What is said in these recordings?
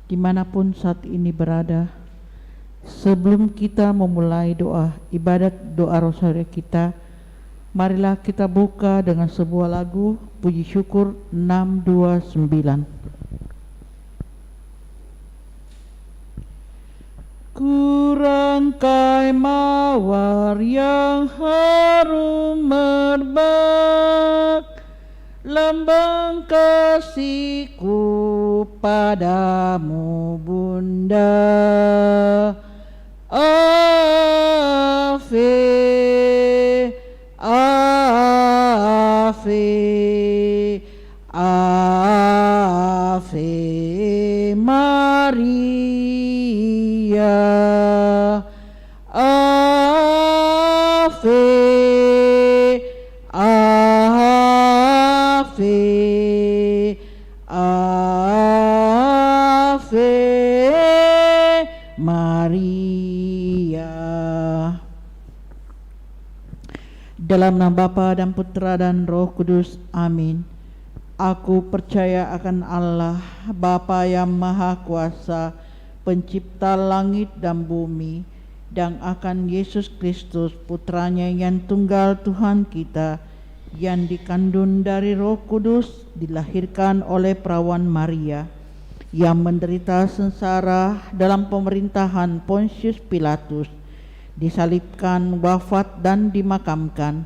dimanapun saat ini berada. Sebelum kita memulai ibadat doa rosario kita, marilah kita buka dengan sebuah lagu puji syukur 629. Ku rangkai mawar yang harum merbak, lambang kasihku padamu Bunda. Ave, Ave, Ave Maria, Ave, Ave, Ave Maria. Dalam nama Bapa dan Putra dan Roh Kudus, amin. Aku percaya akan Allah, Bapa yang Maha Kuasa, pencipta langit dan bumi, dan akan Yesus Kristus, Putranya yang tunggal Tuhan kita, yang dikandung dari Roh Kudus, dilahirkan oleh perawan Maria, yang menderita sengsara dalam pemerintahan Pontius Pilatus, disalibkan, wafat dan dimakamkan,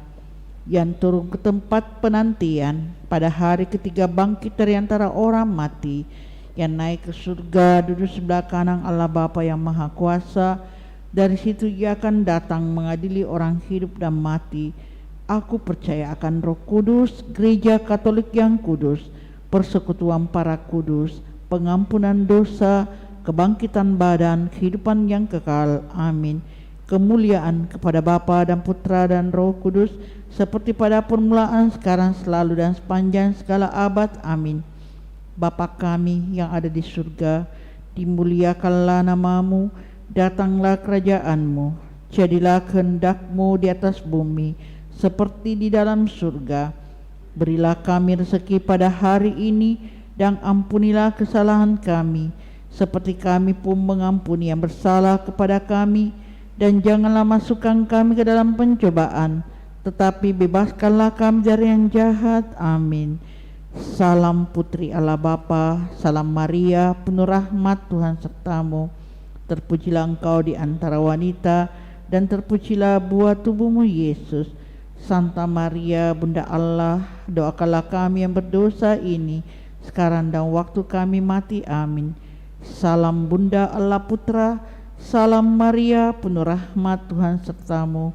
yang turun ke tempat penantian, pada hari ketiga bangkit dari antara orang mati, yang naik ke surga, duduk sebelah kanan Allah Bapa yang Maha Kuasa. Dari situ Ia akan datang mengadili orang hidup dan mati. Aku percaya akan Roh Kudus, Gereja Katolik yang kudus, persekutuan para kudus, pengampunan dosa, kebangkitan badan, kehidupan yang kekal. Amin. Kemuliaan kepada Bapa dan Putra dan Roh Kudus, seperti pada permulaan, sekarang, selalu, dan sepanjang segala abad. Amin. Bapa kami yang ada di surga, dimuliakanlah namamu, datanglah kerajaanmu, jadilah kehendak-Mu di atas bumi, seperti di dalam surga. Berilah kami rezeki pada hari ini, dan ampunilah kesalahan kami, seperti kami pun mengampuni yang bersalah kepada kami. Dan janganlah masukkan kami ke dalam pencobaan, tetapi bebaskanlah kami dari yang jahat. Amin. Salam putri Allah Bapa, salam Maria, penuh rahmat Tuhan sertamu. Terpujilah engkau di antara wanita, dan terpujilah buah tubuhmu Yesus. Santa Maria, Bunda Allah, doakanlah kami yang berdosa ini, sekarang dan waktu kami mati. Amin. Salam Bunda Allah Putra, salam Maria, penuh rahmat Tuhan sertamu.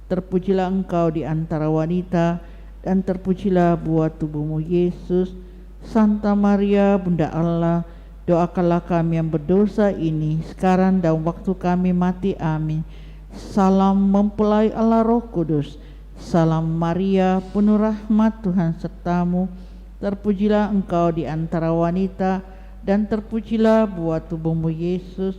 Terpujilah engkau di antara wanita, dan terpujilah buah tubuhmu Yesus. Santa Maria, Bunda Allah, doakanlah kami yang berdosa ini, sekarang dan waktu kami mati. Amin. Salam mempelai Allah Roh Kudus, salam Maria, penuh rahmat Tuhan sertamu. Terpujilah engkau di antara wanita, dan terpujilah buah tubuhmu Yesus.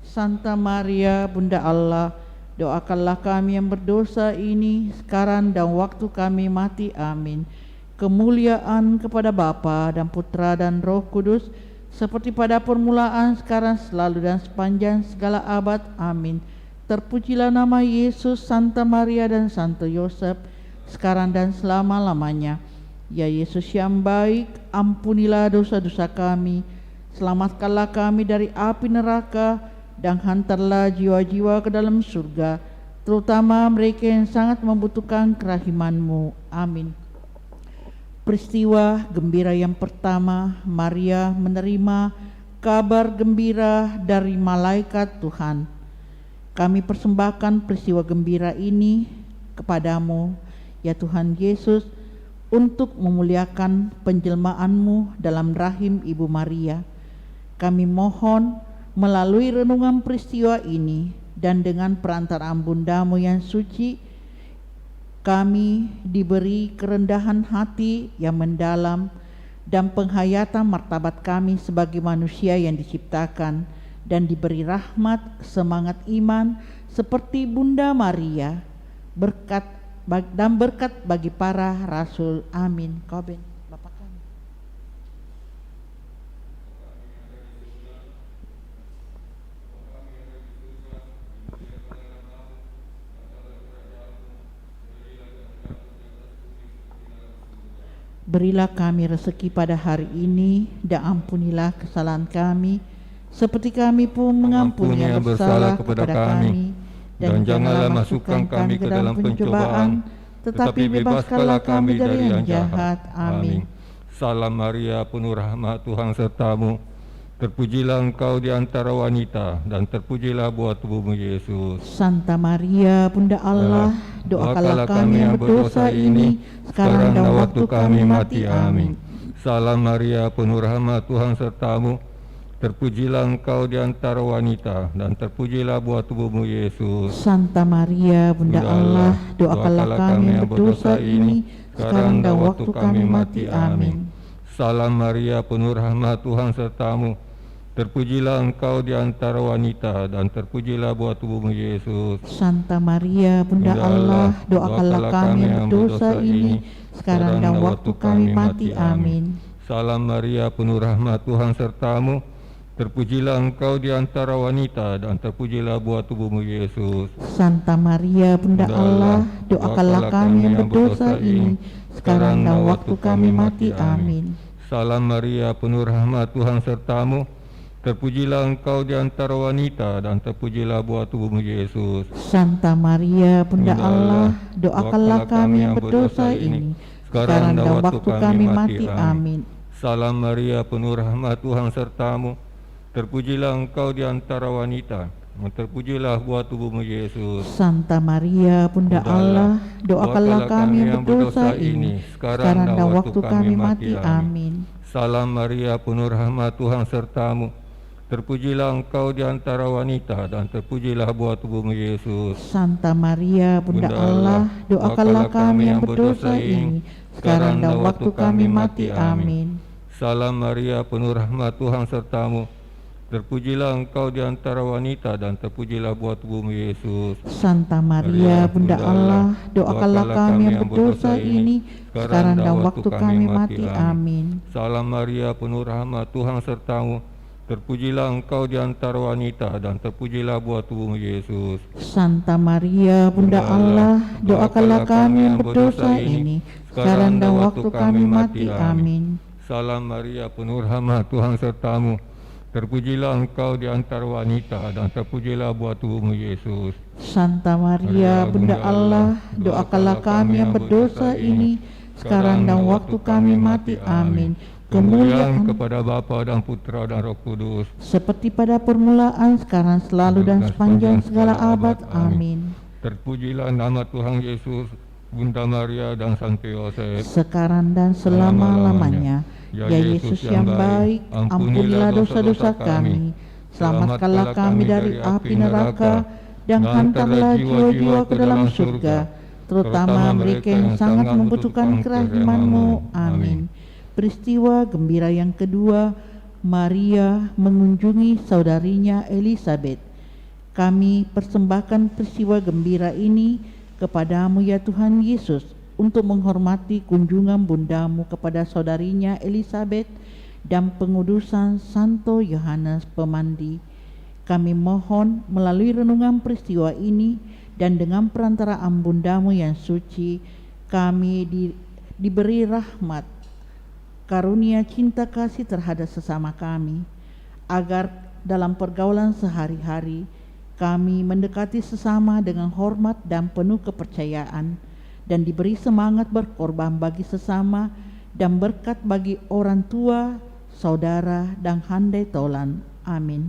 Santa Maria, Bunda Allah, doakanlah kami yang berdosa ini, sekarang dan waktu kami mati. Amin. Kemuliaan kepada Bapa dan Putra dan Roh Kudus, seperti pada permulaan, sekarang, selalu, dan sepanjang segala abad. Amin. Terpujilah nama Yesus, Santa Maria dan Santo Yosef, sekarang dan selama-lamanya. Ya Yesus yang baik, ampunilah dosa-dosa kami, selamatkanlah kami dari api neraka, dan hantarlah jiwa-jiwa ke dalam surga, terutama mereka yang sangat membutuhkan kerahiman-Mu. Amin. Peristiwa gembira yang pertama, Maria menerima kabar gembira dari malaikat Tuhan. Kami persembahkan peristiwa gembira ini kepadamu, ya Tuhan Yesus, untuk memuliakan penjelmaan-Mu dalam rahim Ibu Maria. Kami mohon melalui renungan peristiwa ini, dan dengan perantaraan Bunda-Mu yang suci, kami diberi kerendahan hati yang mendalam, dan penghayatan martabat kami sebagai manusia yang diciptakan, dan diberi rahmat semangat iman seperti Bunda Maria, berkat bagi para rasul. Amin. Komen Bapak kami. Berilah kami rezeki pada hari ini, dan ampunilah kesalahan kami, seperti kami pun mengampuni yang bersalah kepada kami. Dan janganlah masukkan kami ke dalam pencobaan, tetapi bebaskanlah kami dari yang jahat. Amin. Salam Maria, penuh rahmat, Tuhan sertamu. Terpujilah engkau di antara wanita, dan terpujilah buah tubuhmu Yesus. Santa Maria, Bunda Allah, doakanlah kami yang berdosa ini, sekarang dan waktu kami mati. Amin. Salam Maria, penuh rahmat, Tuhan sertamu. Terpujilah engkau di antara wanita, dan terpujilah buah tubuhmu Yesus. Santa Maria, Bunda Allah, doakanlah kami yang berdosa ini, sekarang dan waktu kami mati. Amin. Salam Maria, penuh rahmat, Tuhan sertamu. Terpujilah engkau di antara wanita, dan terpujilah buah tubuhmu Yesus. Santa Maria, Bunda Allah, doakanlah kami yang berdosa ini, sekarang dan waktu kami mati. Amin. Salam Maria, penuh rahmat, Tuhan sertamu. Terpujilah engkau di antara wanita, dan terpujilah buah tubuhmu Yesus. Santa Maria, Bunda Allah, doakanlah kami yang berdosa ini, sekarang dan waktu kami mati. Amin. Salam Maria, penuh rahmat, Tuhan sertamu. Terpujilah engkau di antara wanita, dan terpujilah buah tubuhmu Yesus. Santa Maria, Bunda Allah, doakanlah kami yang berdosa ini, sekarang dan waktu kami mati. Amin. Salam Maria, penuh rahmat, Tuhan sertamu. Terpujilah engkau di antara wanita, dan terpujilah buah tubuhmu Yesus. Santa Maria, Bunda Allah, doakanlah kami yang berdosa ini, sekarang dan waktu kami mati. Amin. Salam Maria, penuh rahmat, Tuhan sertamu. Terpujilah engkau di antara wanita, dan terpujilah buah tubuhmu Yesus. Santa Maria, Bunda Allah, doakanlah kami yang berdosa ini, sekarang dan waktu kami mati. Amin. Salam Maria, penuh rahmat, Tuhan sertamu. Terpujilah engkau di antara wanita, dan terpujilah buah tubuhmu Yesus. Santa Maria, Bunda Allah, doakanlah kami yang berdosa ini, sekarang dan waktu kami mati. Amin. Salam Maria, penuh rahmat, Tuhan sertamu. Terpujilah engkau di antara wanita, dan terpujilah buah tubuhmu Yesus. Santa Maria, Bunda Allah, doakanlah kami yang berdosa ini, sekarang dan waktu kami mati. Amin. Salam Maria, penuh rahmat, Tuhan sertamu. Terpujilah engkau di antara wanita, dan terpujilah buah tubuhmu Yesus. Santa Maria, Bunda Allah, doakanlah kami yang berdosa ini, sekarang dan waktu kami mati. Amin. Kemuliaan kepada Bapa dan Putra dan Roh Kudus, seperti pada permulaan, sekarang, selalu, dan sepanjang segala abad. Amin. Terpujilah nama Tuhan Yesus, Bunda Maria dan Santo Yosef, sekarang dan selama-lamanya. Ya Yesus yang baik, ampunilah dosa-dosa kami, selamatkanlah kami dari api neraka, dan hantarlah jiwa-jiwa ke dalam surga, terutama mereka yang sangat membutuhkan kerahiman-Mu. Amin. Peristiwa gembira yang kedua, Maria mengunjungi saudarinya Elisabet. Kami persembahkan peristiwa gembira ini kepadamu ya Tuhan Yesus, untuk menghormati kunjungan bundamu kepada saudarinya Elisabet dan pengudusan Santo Yohanes Pemandi. Kami mohon melalui renungan peristiwa ini dan dengan perantaraan bundamu yang suci, kami diberi rahmat, karunia cinta kasih terhadap sesama kami, agar dalam pergaulan sehari-hari kami mendekati sesama dengan hormat dan penuh kepercayaan, dan diberi semangat berkorban bagi sesama dan berkat bagi orang tua, saudara, dan handai tolan. Amin.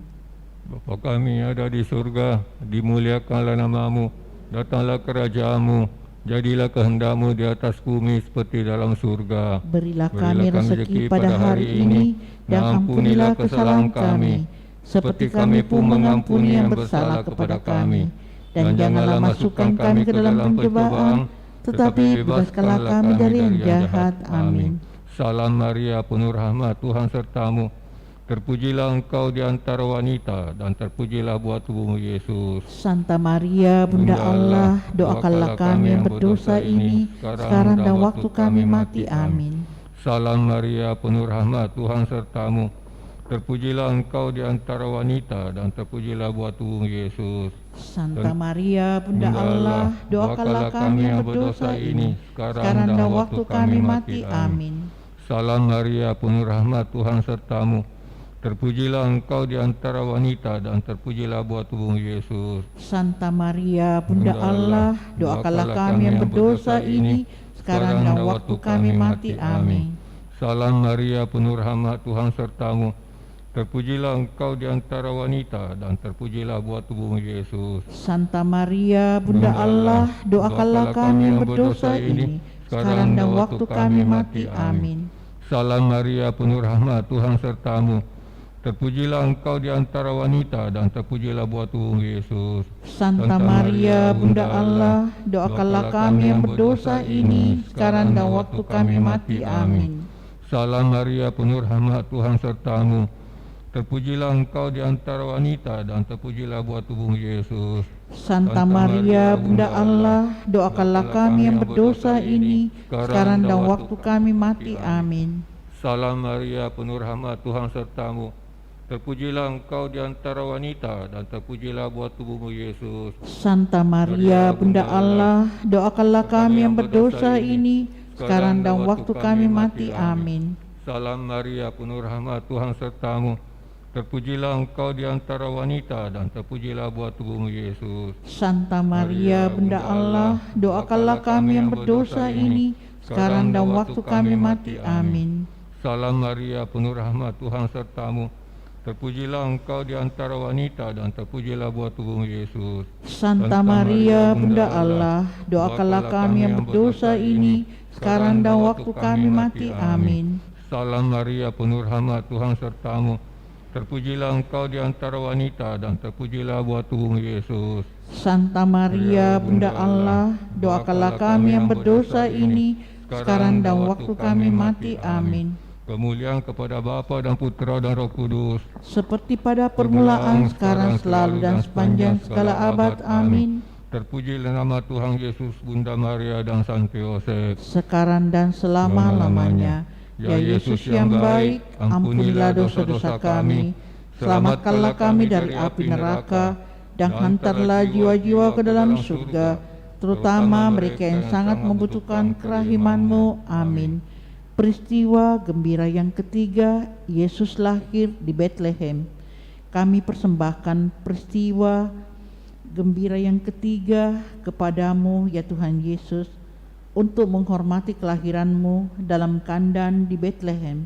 Bapa kami ada di surga, dimuliakanlah namamu, datanglah kerajaan-Mu, jadilah kehendak-Mu di atas bumi seperti dalam surga. Berilah kami rezeki pada hari ini, dan ampunilah kesalahan kami, seperti kami pun mengampuni yang bersalah kepada kami. Dan janganlah masukkan kami ke dalam pencobaan, tetapi bebaskanlah kami dari yang jahat. Amin. Salam Maria, penuh rahmat, Tuhan sertamu. Terpujilah engkau di antara wanita, dan terpujilah buah tubuhmu Yesus. Santa Maria, Bunda Allah, doakanlah kami yang berdosa ini, sekarang dan waktu kami mati. Amin. Salam Maria, penuh rahmat, Tuhan sertamu. Terpujilah engkau di antara wanita, dan terpujilah buah tubuhmu Yesus. Santa Maria, Bunda Allah, doakanlah kami yang berdosa ini, sekarang dan waktu kami mati. Amin. Salam Maria, penuh rahmat, Tuhan sertamu. Terpujilah engkau di antara wanita, dan terpujilah buah tubuhmu Yesus. Santa Maria, Bunda Allah, doakanlah kami yang berdosa ini, sekarang dan waktu kami mati. Amin. Salam Maria, penuh rahmat, Tuhan sertamu. Terpujilah engkau di antara wanita, dan terpujilah buah tubuhmu Yesus. Santa Maria, Bunda Allah, doakanlah kami yang berdosa ini, sekarang dan waktu kami mati. Amin. Salam Maria, penuh rahmat, Tuhan sertamu. Terpujilah engkau di antara wanita, dan terpujilah buah tubuhmu Yesus. Santa Maria, Bunda Allah, doakanlah kami yang berdosa ini, sekarang dan waktu kami mati. Amin. Salam Maria, penuh rahmat, Tuhan sertamu. Terpujilah engkau di antara wanita, dan terpujilah buah tubuhmu Yesus. Santa Maria, Bunda Allah, doakanlah kami yang berdosa ini, sekarang dan waktu kami mati. Amin. Salam Maria, penuh rahmat, Tuhan sertamu. Terpujilah engkau di antara wanita, dan terpujilah buah tubuhmu Yesus. Santa Maria, Bunda Allah, doakanlah kami yang berdosa ini, sekarang dan waktu kami mati. Amin. Salam Maria, penuh rahmat, Tuhan sertamu. Terpujilah engkau di antara wanita, dan terpujilah buah tubuhmu Yesus. Santa Maria, Bunda Allah, doakanlah kami yang berdosa ini, sekarang dan waktu kami mati. Amin. Salam Maria, penuh rahmat, Tuhan sertamu. Terpujilah engkau di antara wanita, dan terpujilah buah tubuhmu Yesus. Santa Maria, Bunda Allah, doakanlah kami yang berdosa ini, sekarang dan waktu kami mati. Amin. Salam Maria, penuh rahmat, Tuhan sertamu. Terpujilah engkau di antara wanita, dan terpujilah buah tubuhmu Yesus. Santa Maria, Bunda Allah, doakanlah kami yang berdosa ini, sekarang dan waktu kami mati. Amin. Kemuliaan kepada Bapa dan Putra dan Roh Kudus, seperti pada permulaan, sekarang, selalu, dan sepanjang segala abad. Amin. Terpujilah nama Tuhan Yesus, Bunda Maria dan Santo Yosef, sekarang dan selama-lamanya. Ya Yesus yang baik, ampunilah dosa-dosa kami, selamatkanlah kami dari api neraka, dan hantarlah jiwa-jiwa ke dalam surga, terutama mereka yang sangat membutuhkan kerahiman-Mu. Amin. Peristiwa gembira yang ketiga, Yesus lahir di Betlehem. Kami persembahkan peristiwa gembira yang ketiga kepadamu, ya Tuhan Yesus, untuk menghormati kelahiran-Mu dalam kandang di Betlehem.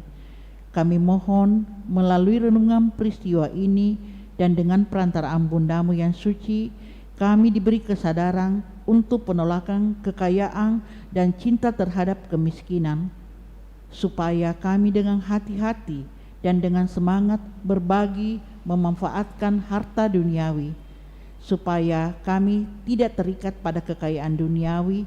Kami mohon melalui renungan peristiwa ini dan dengan perantaraan Bunda-Mu yang suci, kami diberi kesadaran untuk penolakan kekayaan dan cinta terhadap kemiskinan, supaya kami dengan hati-hati dan dengan semangat berbagi memanfaatkan harta duniawi, supaya kami tidak terikat pada kekayaan duniawi,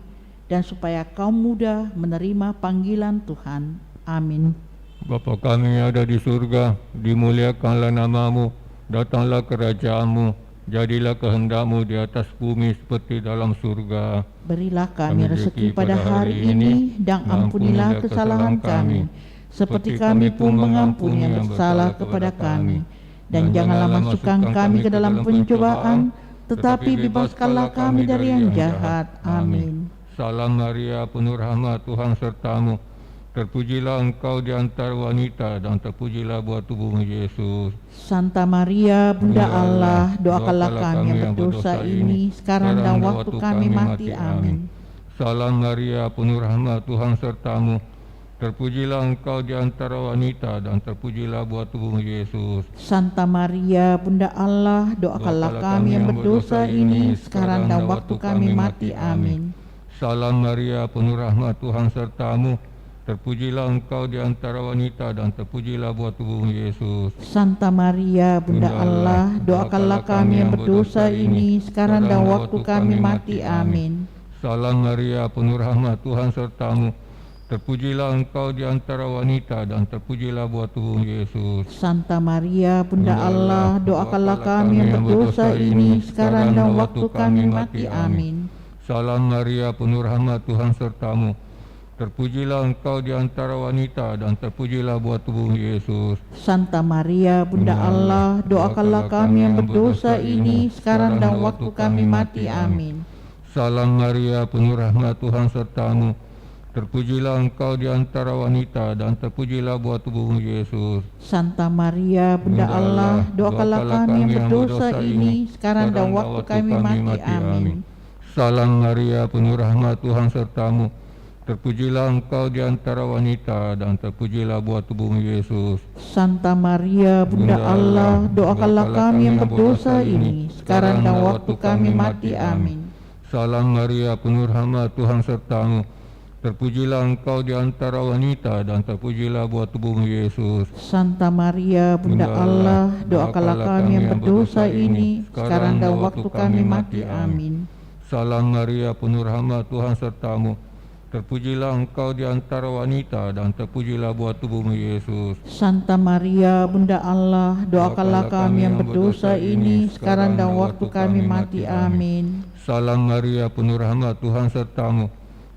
dan supaya kaum muda menerima panggilan Tuhan. Amin. Bapa kami yang ada di surga, dimuliakanlah nama-Mu, datanglah kerajaan-Mu, jadilah kehendak-Mu di atas bumi seperti dalam surga. Berilah kami rezeki pada hari ini, dan ampunilah kesalahan kami, seperti kami pun mengampuni yang bersalah kepada kami. Dan janganlah masukkan kami ke dalam pencobaan, tetapi bebaskanlah kami dari yang jahat. Amin. Salam Maria, penuh rahmat, Tuhan sertamu. Terpujilah engkau di antara wanita, dan terpujilah buah tubuhmu Yesus. Santa Maria, Bunda Allah, doakanlah kami yang berdosa ini, sekarang dan waktu kami mati. Amin. Salam Maria, penuh rahmat, Tuhan sertamu. Terpujilah engkau di antara wanita, dan terpujilah buah tubuhmu Yesus. Santa Maria, Bunda Allah, doakanlah kami yang berdosa ini, sekarang dan waktu kami mati. Amin. Salam Maria, penuh rahmat, Tuhan sertamu. Terpujilah engkau di antara wanita, dan terpujilah buah tubuhmu Yesus. Santa Maria, Bunda Allah, doakanlah kami yang berdosa ini, sekarang dan waktu kami mati. Amin. Salam Maria, penuh rahmat, Tuhan sertamu. Terpujilah engkau di antara wanita, dan terpujilah buah tubuhmu Yesus. Santa Maria, Bunda Allah, doakanlah kami yang berdosa ini, sekarang dan waktu kami mati. Amin. Salam Maria, penuh rahmat, Tuhan sertamu. Terpujilah engkau di antara wanita dan terpujilah buah tubuhmu Yesus. Santa Maria, Bunda Allah, doakanlah kami yang berdosa ini sekarang dan waktu kami mati. Amin. Salam Maria, penuh rahmat Tuhan sertamu. Terpujilah engkau di antara wanita dan terpujilah buah tubuhmu Yesus. Santa Maria, Bunda Allah, doakanlah kami yang berdosa ini sekarang dan waktu kami mati. Amin. Salam Maria, penuh rahmat Tuhan sertamu. Terpujilah engkau di antara wanita dan terpujilah buah tubuhmu Yesus. Santa Maria, Bunda Allah, doakanlah kami yang berdosa ini sekarang dan waktu kami mati. Amin. Salam Maria, penuh rahmat Tuhan sertamu. Terpujilah engkau di antara wanita dan terpujilah buah tubuhmu Yesus. Santa Maria, Bunda Allah, doakanlah kami yang berdosa ini sekarang dan waktu kami mati. Amin. Salam Maria, penuh rahmat Tuhan sertamu. Terpujilah engkau di antara wanita dan terpujilah buah tubuhmu Yesus. Santa Maria, Bunda Allah, doakanlah kami yang berdosa ini sekarang dan waktu kami mati. Amin. Salam Maria, penuh rahmat Tuhan sertamu.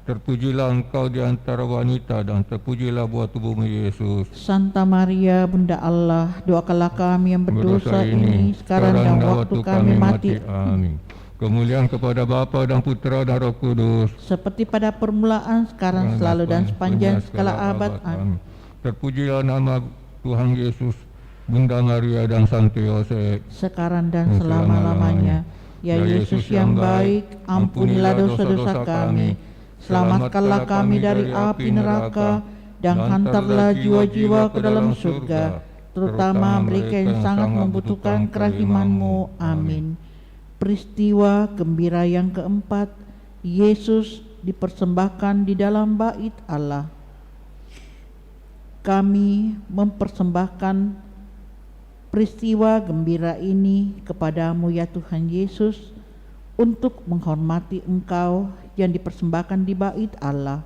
Terpujilah engkau di antara wanita dan terpujilah buah tubuhmu Yesus. Santa Maria, Bunda Allah, doakanlah kami yang berdosa ini sekarang dan waktu kami mati. Amin. Kemuliaan kepada Bapa dan Putera dan Roh Kudus, seperti pada permulaan, sekarang, selalu dan sepanjang segala abad. Amin. Terpujilah nama Tuhan Yesus, Bunda Maria dan Santo Yosef, sekarang dan selama-lamanya. Ya Yesus yang baik, ampunilah dosa-dosa kami, selamatkanlah kami dari api neraka, dan hantarlah jiwa-jiwa ke dalam surga, terutama mereka yang sangat membutuhkan kerahiman-Mu. Amin. Peristiwa gembira yang keempat, Yesus dipersembahkan di dalam bait Allah. Kami mempersembahkan peristiwa gembira ini kepadamu ya Tuhan Yesus, untuk menghormati Engkau yang dipersembahkan di bait Allah.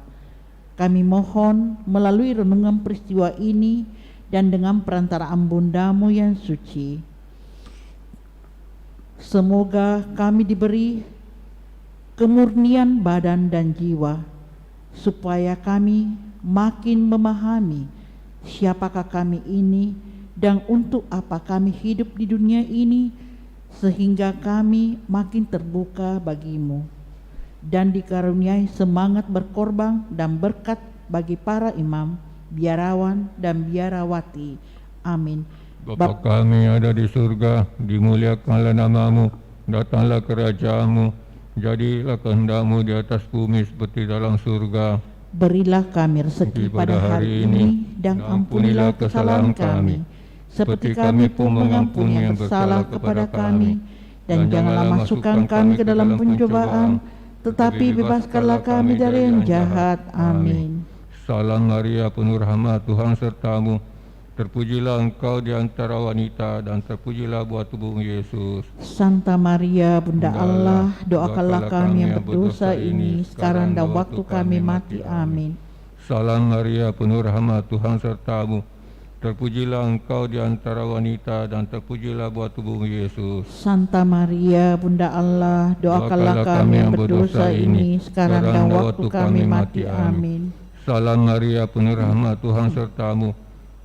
Kami mohon melalui renungan peristiwa ini dan dengan perantaraan Bundamu yang suci, semoga kami diberi kemurnian badan dan jiwa, supaya kami makin memahami siapakah kami ini dan untuk apa kami hidup di dunia ini, sehingga kami makin terbuka bagimu dan dikaruniai semangat berkorban dan berkat bagi para imam, biarawan dan biarawati. Amin. Bapa kami ada di surga, dimuliakanlah namamu, datanglah kerajaanmu, jadilah kehendak-Mu di atas bumi seperti dalam surga. Berilah kami rezeki pada hari ini, dan ampunilah kesalahan kami, seperti kami pun mengampuni yang bersalah kepada kami. Dan janganlah masukkan kami ke dalam pencobaan, tetapi bebaskanlah kami dari yang jahat. Amin. Salam Maria, penuh rahmat Tuhan sertamu. Terpujilah engkau di antara wanita dan terpujilah buah tubuhmu Yesus. Santa Maria, Bunda Allah, doakanlah kami yang berdosa ini sekarang dan waktu kami mati. Amin. Salam Maria, penuh rahmat Tuhan sertamu. Terpujilah engkau di antara wanita dan terpujilah buah tubuhmu Yesus. Santa Maria, Bunda Allah, doakanlah kami yang berdosa ini sekarang dan waktu kami mati. Amin. Salam Maria, penuh rahmat Tuhan sertamu.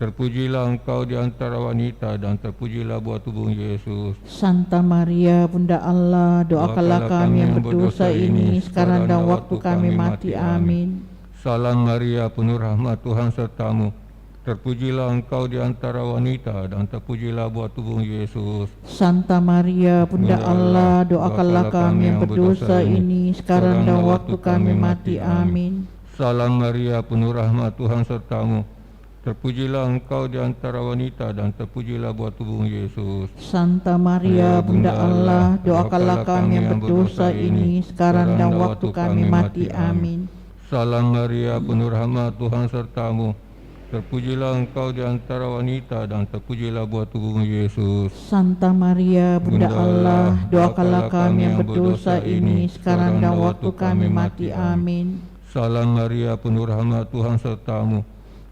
Terpujilah engkau di antara wanita dan terpujilah buah tubuhmu Yesus. Santa Maria, Bunda Allah, doakanlah kami yang berdosa ini sekarang dan waktu kami mati. Amin. Salam Maria, penuh rahmat Tuhan sertamu. Terpujilah engkau di antara wanita dan terpujilah buah tubuhmu Yesus. Santa Maria, Bunda Allah, doakanlah kami yang berdosa ini sekarang dan waktu kami mati. Amin. Salam Maria, penuh rahmat Tuhan sertamu. Terpujilah engkau di antara wanita dan terpujilah buah tubuhmu Yesus. Santa Maria, Bunda Allah, doakanlah kami yang berdosa ini sekarang dan waktu kami mati. Amin. Salam Maria, penuh rahmat Tuhan sertamu. Terpujilah engkau di antara wanita dan terpujilah buah tubuhmu Yesus. Santa Maria, Bunda Allah, doakanlah kami yang berdosa ini sekarang dan waktu kami mati. Amin. Salam Maria, penuh rahmat Tuhan sertamu.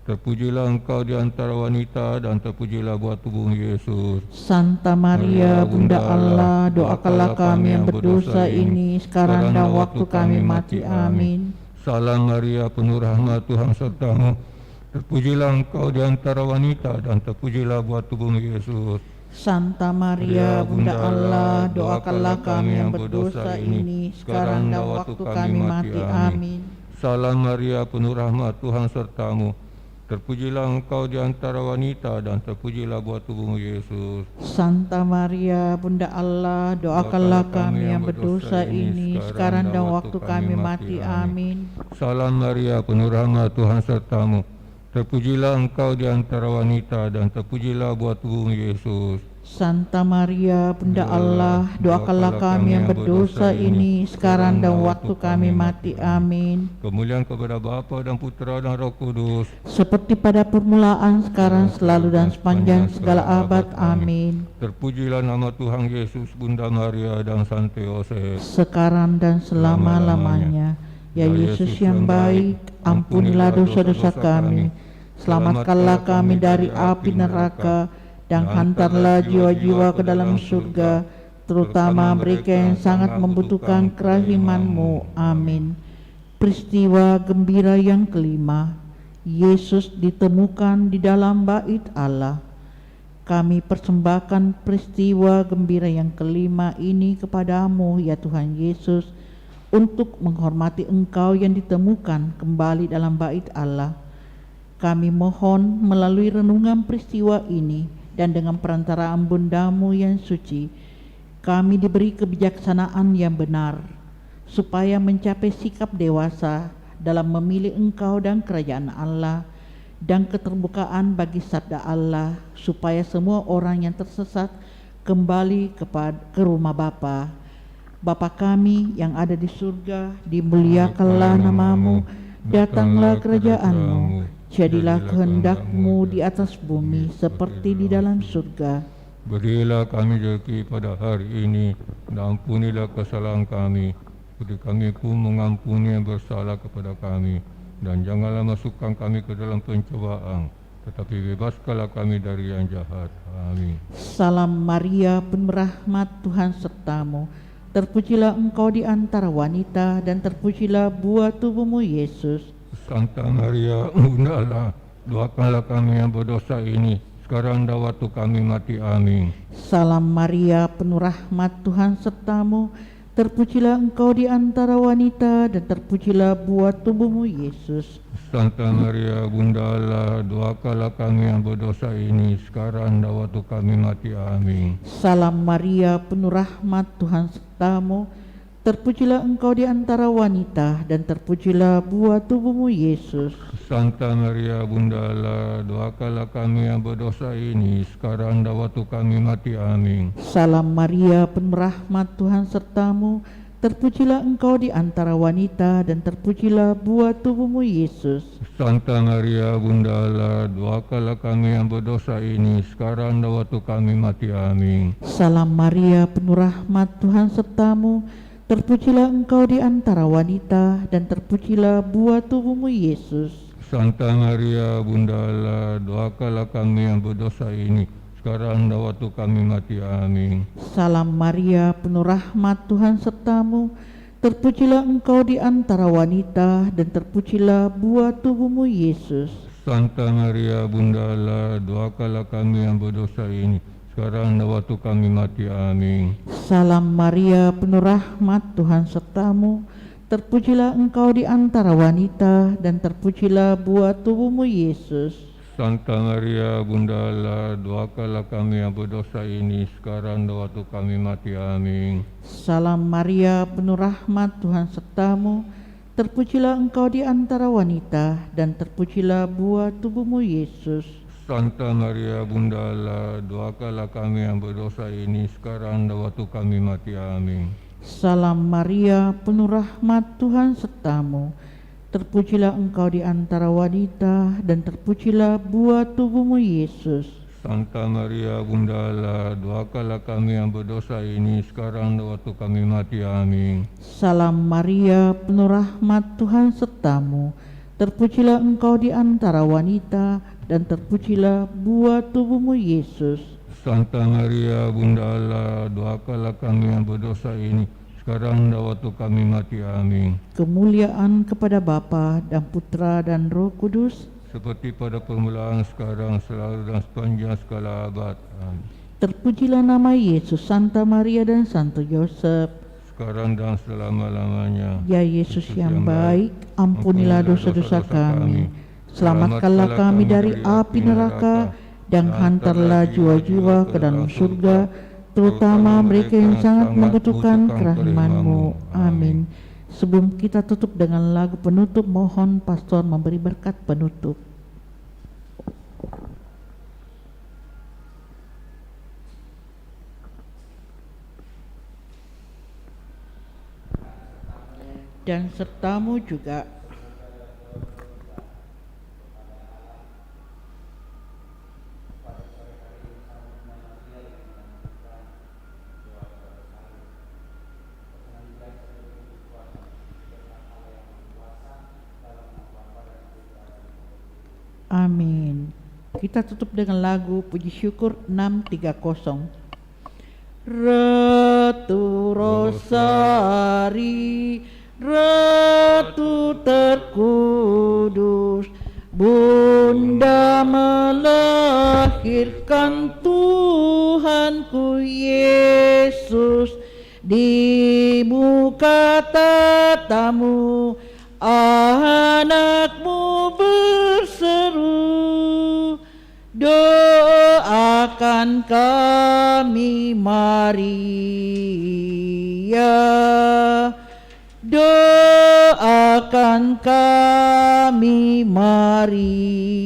Terpujilah engkau di antara wanita dan terpujilah buah tubuhmu Yesus. Santa Maria, Bunda Allah, doakanlah kami yang berdosa ini sekarang dan waktu kami mati. Amin. Salam Maria, penuh rahmat, Tuhan sertamu. Terpujilah engkau di antara wanita, dan terpujilah buah tubuhmu Yesus. Santa Maria, Bunda Allah, doakanlah kami yang berdosa ini, sekarang dan waktu kami mati. Amin. Salam Maria, penuh rahmat, Tuhan sertamu. Terpujilah engkau di antara wanita, dan terpujilah buah tubuhmu Yesus. Santa Maria, Bunda Allah, doakanlah kami yang berdosa ini, sekarang dan waktu kami mati. Amin. Salam Maria, penuh rahmat, Tuhan sertamu. Terpujilah engkau di antara wanita, dan terpujilah buah tubuhmu Yesus. Santa Maria, Bunda Allah, doakanlah kami yang berdosa ini, sekarang dan waktu kami mati. Amin. Kemuliaan kepada Bapa dan Putera dan Roh Kudus, Seperti pada permulaan, sekarang, selalu, dan sepanjang segala abad. Amin. terpujilah nama Tuhan Yesus, Bunda Maria dan Santo Yosef. Sekarang dan selama-lamanya. Ya Yesus yang baik, ampunilah dosa-dosa kami, selamatkanlah kami dari api neraka, dan hantarlah jiwa-jiwa ke dalam surga, terutama mereka yang sangat membutuhkan kerahiman-Mu. Amin. Peristiwa gembira yang kelima, Yesus ditemukan di dalam bait Allah. Kami persembahkan peristiwa gembira yang kelima ini kepadamu, ya Tuhan Yesus, untuk menghormati Engkau yang ditemukan kembali dalam bait Allah. Kami mohon melalui renungan peristiwa ini dan dengan perantaraan Bundamu yang suci, kami diberi kebijaksanaan yang benar, supaya mencapai sikap dewasa dalam memilih Engkau dan kerajaan Allah, dan keterbukaan bagi sabda Allah, supaya semua orang yang tersesat kembali ke rumah Bapa. Bapa kami yang ada di surga, dimuliakanlah namamu, datanglah kerajaan-Mu, jadilah kehendak-Mu di atas bumi seperti di dalam surga. Berilah kami rezeki pada hari ini, dan ampunilah kesalahan kami, seperti kami pun mengampuni yang bersalah kepada kami. Dan janganlah masukkan kami ke dalam pencobaan, tetapi bebaskanlah kami dari yang jahat. Amin. Salam Maria, penuh rahmat, Tuhan sertamu. Terpujilah engkau di antara wanita, dan terpujilah buah tubuhmu Yesus. Santa Maria, Bunda Allah, doakanlah kami yang berdosa ini, sekarang dan waktu kami mati. Amin. Salam Maria, penuh rahmat, Tuhan sertamu. Terpujilah engkau di antara wanita, dan terpujilah buah tubuhmu Yesus. Santa Maria, Bunda Allah, doakanlah kami yang berdosa ini, sekarang dan waktu kami mati. Amin. Salam Maria, penuh rahmat, Tuhan sertamu. Terpujilah engkau di antara wanita, dan terpujilah buah tubuhmu Yesus. Santa Maria, Bunda Allah, doakanlah kami yang berdosa ini, sekarang dan waktu kami mati. Amin. Salam Maria, penuh rahmat, Tuhan sertamu. Terpujilah engkau di antara wanita, dan terpujilah buah tubuhmu Yesus. Santa Maria, Bunda Allah, doakanlah kami yang berdosa ini, sekarang dan waktu kami mati. Amin. Salam Maria, penuh rahmat, Tuhan sertamu. Terpujilah engkau di antara wanita, dan terpujilah buah tubuhmu Yesus. Santa Maria, Bunda Allah, doakanlah kami yang berdosa ini, sekarang dan waktu kami mati. Amin. Salam Maria, penuh rahmat, Tuhan sertamu. Terpujilah engkau di antara wanita, dan terpujilah buah tubuhmu Yesus. Santa Maria, Bunda Allah, doakanlah kami yang berdosa ini, sekarang dan waktu kami mati. Amin. Salam Maria, penuh rahmat, Tuhan sertamu. Terpujilah engkau di antara wanita, dan terpujilah buah tubuhmu Yesus. Santa Maria, Bunda Allah, doakanlah kami yang berdosa ini, sekarang dan waktu kami mati. Amin. Salam Maria, penuh rahmat, Tuhan sertamu. Terpujilah engkau di antara wanita, dan terpujilah buah tubuhmu Yesus. Santa Maria, Bunda Allah, doakanlah kami yang berdosa ini, sekarang dan waktu kami mati. Amin. Salam Maria, penuh rahmat, Tuhan sertamu. Terpujilah engkau di antara wanita, dan terpujilah buah tubuhmu Yesus. Santa Maria, Bunda Allah, doakanlah kami yang berdosa ini, sekarang dan waktu kami mati. Amin. Salam Maria, penuh rahmat, Tuhan sertamu. Terpujilah engkau di antara wanita, dan terpujilah buah tubuhmu Yesus. Santa Maria, Bunda Allah, doakanlah kami yang berdosa ini, sekarang dan waktu kami mati. Amin. Kemuliaan kepada Bapa dan Putra dan Roh Kudus, Seperti pada permulaan, sekarang, selalu, dan sepanjang segala abad. Amin. terpujilah nama Yesus, Santa Maria dan Santo Yosef. Sekarang dan selama-lamanya. Ya Yesus yang baik, ampunilah dosa-dosa kami, selamatkanlah kami dari api neraka, dan hantarlah jiwa-jiwa ke dalam surga, terutama mereka yang sangat membutuhkan kerahiman-Mu. Amin. Sebelum kita tutup dengan lagu penutup, mohon pastor memberi berkat penutup. Dan sertamu juga. Amin. Kita tutup dengan lagu puji syukur 630. Ratu Rosari, Ratu terkudus, Bunda melahirkan Tuhanku Yesus. Di muka tatamu anakmu berseru, doakan kami Maria, doakan kami Maria.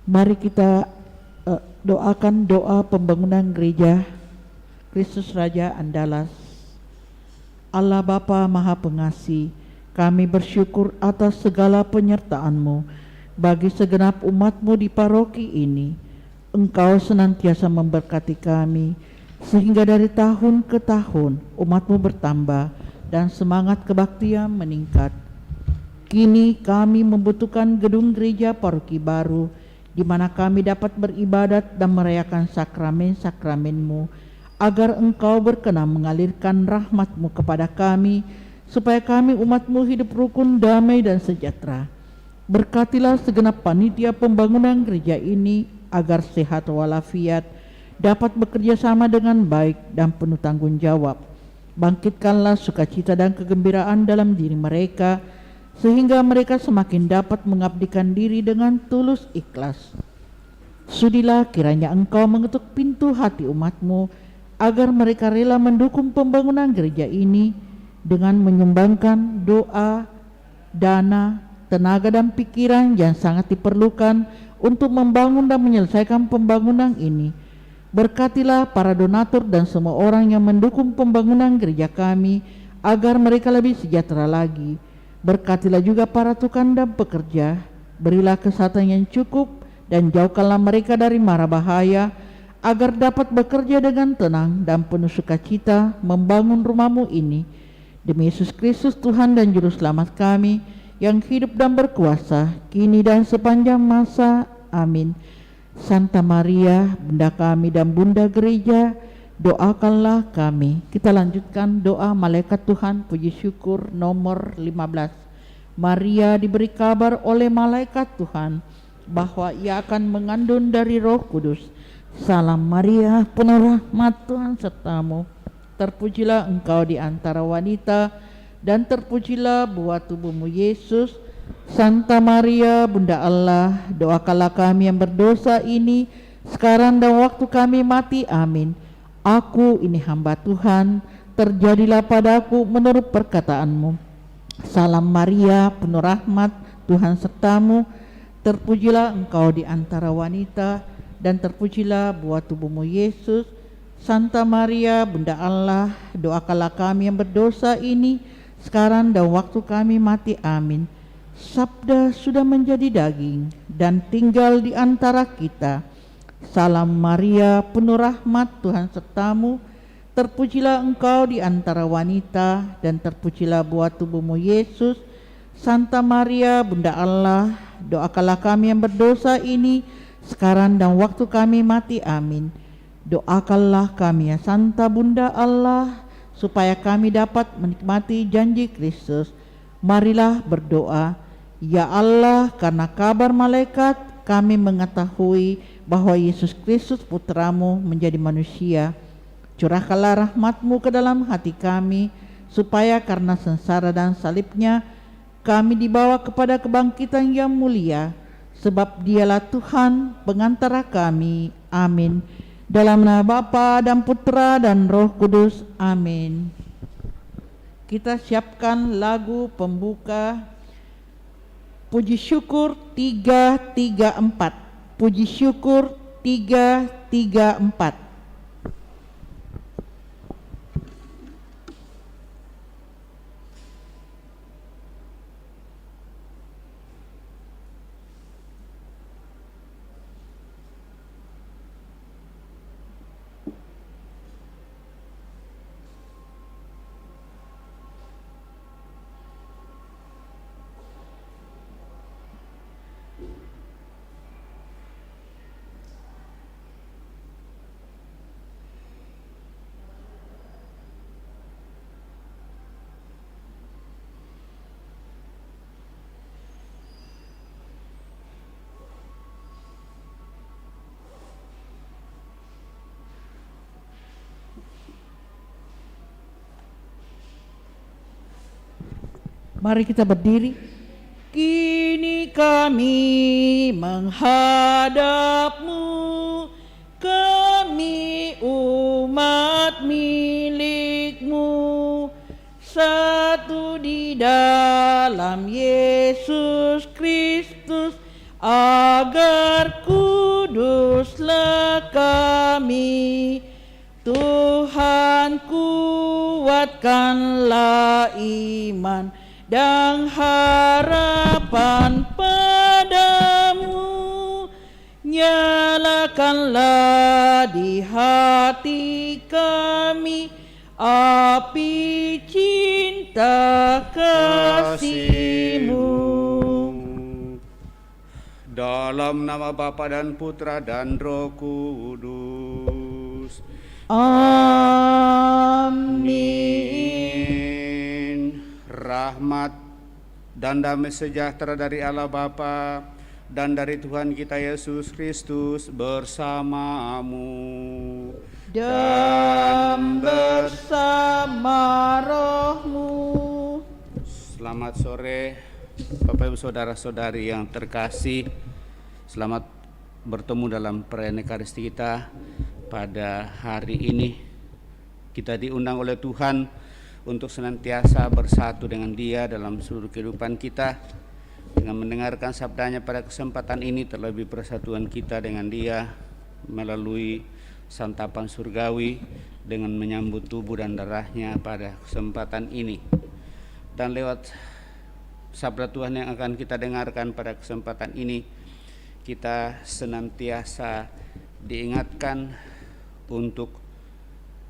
Mari kita doakan doa pembangunan gereja Kristus Raja Andalas. Allah Bapa Maha Pengasih, kami bersyukur atas segala penyertaan-Mu bagi segenap umat-Mu di paroki ini. Engkau senantiasa memberkati kami, sehingga dari tahun ke tahun umat-Mu bertambah dan semangat kebaktian meningkat. Kini kami membutuhkan gedung gereja paroki baru, di mana kami dapat beribadat dan merayakan sakramen-sakramen-Mu, agar Engkau berkenan mengalirkan rahmat-Mu kepada kami, supaya kami umat-Mu hidup rukun, damai, dan sejahtera. Berkatilah segenap panitia pembangunan gereja ini, agar sehat walafiat, dapat bekerja sama dengan baik dan penuh tanggung jawab. Bangkitkanlah sukacita dan kegembiraan dalam diri mereka, sehingga mereka semakin dapat mengabdikan diri dengan tulus ikhlas. Sudilah kiranya Engkau mengetuk pintu hati umat-Mu, agar mereka rela mendukung pembangunan gereja ini dengan menyumbangkan doa, dana, tenaga, dan pikiran yang sangat diperlukan untuk membangun dan menyelesaikan pembangunan ini. Berkatilah para donatur dan semua orang yang mendukung pembangunan gereja kami, agar mereka lebih sejahtera lagi. Berkatilah juga para tukang dan pekerja, berilah kesehatan yang cukup, dan jauhkanlah mereka dari mara bahaya, agar dapat bekerja dengan tenang dan penuh sukacita membangun rumah-Mu ini. Demi Yesus Kristus Tuhan dan Juru Selamat kami, yang hidup dan berkuasa, kini dan sepanjang masa. Amin. Santa Maria, Bunda kami dan Bunda Gereja, doakanlah kami. Kita lanjutkan doa Malaikat Tuhan puji syukur nomor 15. Maria diberi kabar oleh Malaikat Tuhan bahwa ia akan mengandung dari Roh Kudus. Salam Maria, penuh rahmat, Tuhan sertamu. Terpujilah engkau di antara wanita, dan terpujilah buah tubuhmu Yesus. Santa Maria, Bunda Allah, doakanlah kami yang berdosa ini, sekarang dan waktu kami mati. Amin. Aku ini hamba Tuhan, terjadilah padaku menurut perkataan-Mu. Salam Maria, penuh rahmat, Tuhan sertamu. Terpujilah engkau di antara wanita, dan terpujilah buah tubuhmu Yesus. Santa Maria, Bunda Allah, doakanlah kami yang berdosa ini, sekarang dan waktu kami mati. Amin. Sabda sudah menjadi daging dan tinggal di antara kita. Salam Maria, penuh rahmat, Tuhan sertamu. Terpujilah engkau di antara wanita, dan terpujilah buah tubuhmu Yesus. Santa Maria, Bunda Allah, doakanlah kami yang berdosa ini sekarang dan waktu kami mati. Amin. Doakanlah kami ya Santa Bunda Allah, supaya kami dapat menikmati janji Kristus. Marilah berdoa. Ya Allah, karena kabar malaikat kami mengetahui bahwa Yesus Kristus Putramu menjadi manusia. Curahkanlah rahmat-Mu ke dalam hati kami, supaya karena sengsara dan salibnya kami dibawa kepada kebangkitan yang mulia. Sebab Dialah Tuhan pengantara kami. Amin. Dalam nama Bapa dan Putra dan Roh Kudus. Amin. Kita siapkan lagu pembuka Puji Syukur 334. Puji Syukur 334. Mari kita berdiri. Kini kami menghadap-Mu, kami umat milik-Mu, satu di dalam Yesus Kristus, agar kuduslah kami. Tuhan, kuatkanlah iman dan harapan padamu. Nyalakanlah di hati kami api cinta kasih-Mu. Dalam nama Bapa dan Putra dan Roh Kudus. Amin. Rahmat dan damai sejahtera dari Allah Bapa dan dari Tuhan kita Yesus Kristus bersamamu Dan bersama roh-Mu. Selamat sore Bapak Ibu Saudara-saudari yang terkasih. Selamat bertemu dalam perayaan Ekaristi kita pada hari ini. Kita diundang oleh Tuhan untuk senantiasa bersatu dengan Dia dalam seluruh kehidupan kita, dengan mendengarkan sabdanya pada kesempatan ini, terlebih persatuan kita dengan Dia melalui santapan surgawi dengan menyambut tubuh dan darahnya pada kesempatan ini. Dan lewat sabda Tuhan yang akan kita dengarkan pada kesempatan ini, kita senantiasa diingatkan untuk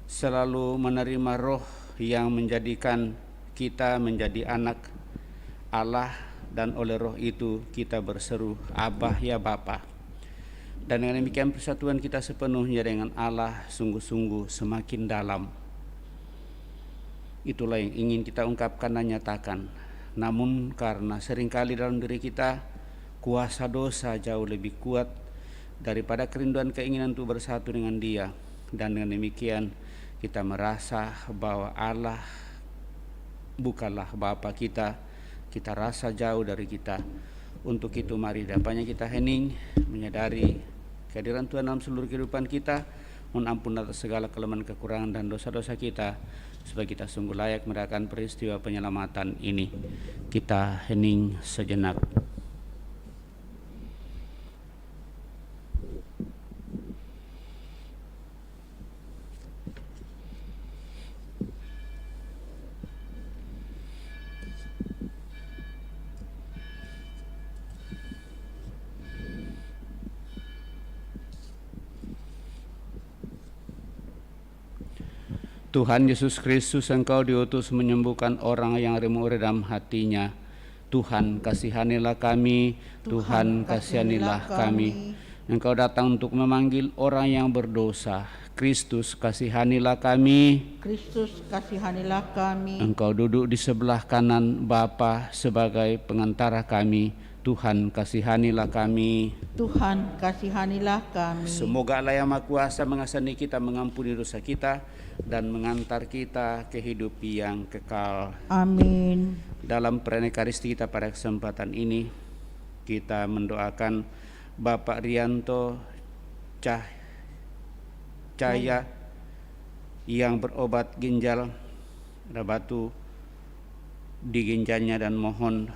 selalu menerima roh yang menjadikan kita menjadi anak Allah, dan oleh roh itu kita berseru Abah ya Bapa. Dan dengan demikian persatuan kita sepenuhnya dengan Allah sungguh-sungguh semakin dalam. Itulah yang ingin kita ungkapkan dan nyatakan. Namun karena seringkali dalam diri kita kuasa dosa jauh lebih kuat daripada kerinduan keinginan untuk bersatu dengan Dia, dan dengan demikian kita merasa bahwa Allah bukanlah Bapa kita, kita rasa jauh dari kita. Untuk itu mari dapatnya kita hening menyadari kehadiran Tuhan dalam seluruh kehidupan kita, mohon ampun atas segala kelemahan, kekurangan dan dosa-dosa kita, supaya kita sungguh layak merayakan peristiwa penyelamatan ini. Kita hening sejenak. Tuhan Yesus Kristus, Engkau diutus menyembuhkan orang yang remuk dalam hatinya. Tuhan kasihanilah kami, Tuhan kasihanilah kami. Engkau datang untuk memanggil orang yang berdosa, Kristus kasihanilah kami. Kristus kasihanilah kami. Engkau duduk di sebelah kanan Bapa sebagai pengantara kami, Tuhan kasihanilah kami. Tuhan kasihanilah kami. Semoga Allah yang Maha Kuasa mengasani kita, mengampuni dosa kita, dan mengantar kita ke hidup yang kekal. Amin. Dalam perayaan Ekaristi kita pada kesempatan ini, kita mendoakan Bapak Rianto Cahya yang berobat ginjal, ada batu di ginjalnya, dan mohon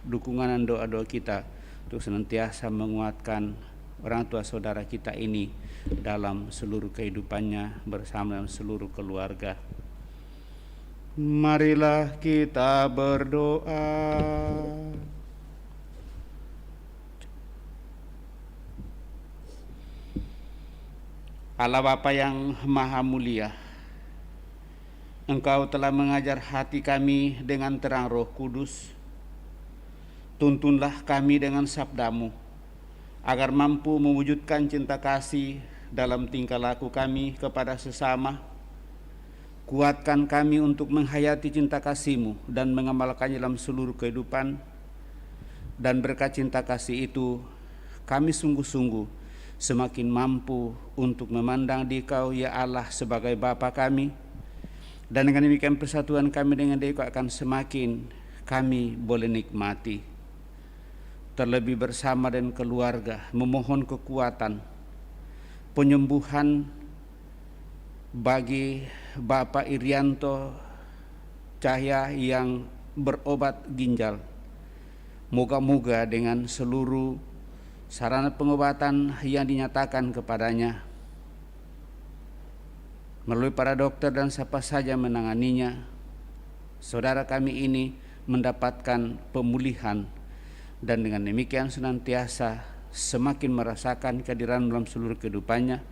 dukungan dan doa-doa kita untuk senantiasa menguatkan orang tua saudara kita ini dalam seluruh kehidupannya bersama dengan seluruh keluarga. Marilah kita berdoa. Allah Bapa yang Maha Mulia, Engkau telah mengajar hati kami dengan terang Roh Kudus. Tuntunlah kami dengan sabda-Mu, agar mampu mewujudkan cinta kasih dalam tingkah laku kami kepada sesama. Kuatkan kami untuk menghayati cinta kasih-Mu dan mengamalkannya dalam seluruh kehidupan. Dan berkat cinta kasih itu, kami sungguh-sungguh semakin mampu untuk memandang Dikau ya Allah sebagai Bapa kami. Dan dengan demikian persatuan kami dengan Dikau akan semakin kami boleh nikmati. Terlebih bersama dan keluarga memohon kekuatan, penyembuhan bagi Bapak Irianto Cahya yang berobat ginjal. Moga-moga dengan seluruh sarana pengobatan yang dinyatakan kepadanya, melalui para dokter dan siapa saja menanganinya, saudara kami ini mendapatkan pemulihan, dan dengan demikian senantiasa semakin merasakan kehadiran dalam seluruh kehidupannya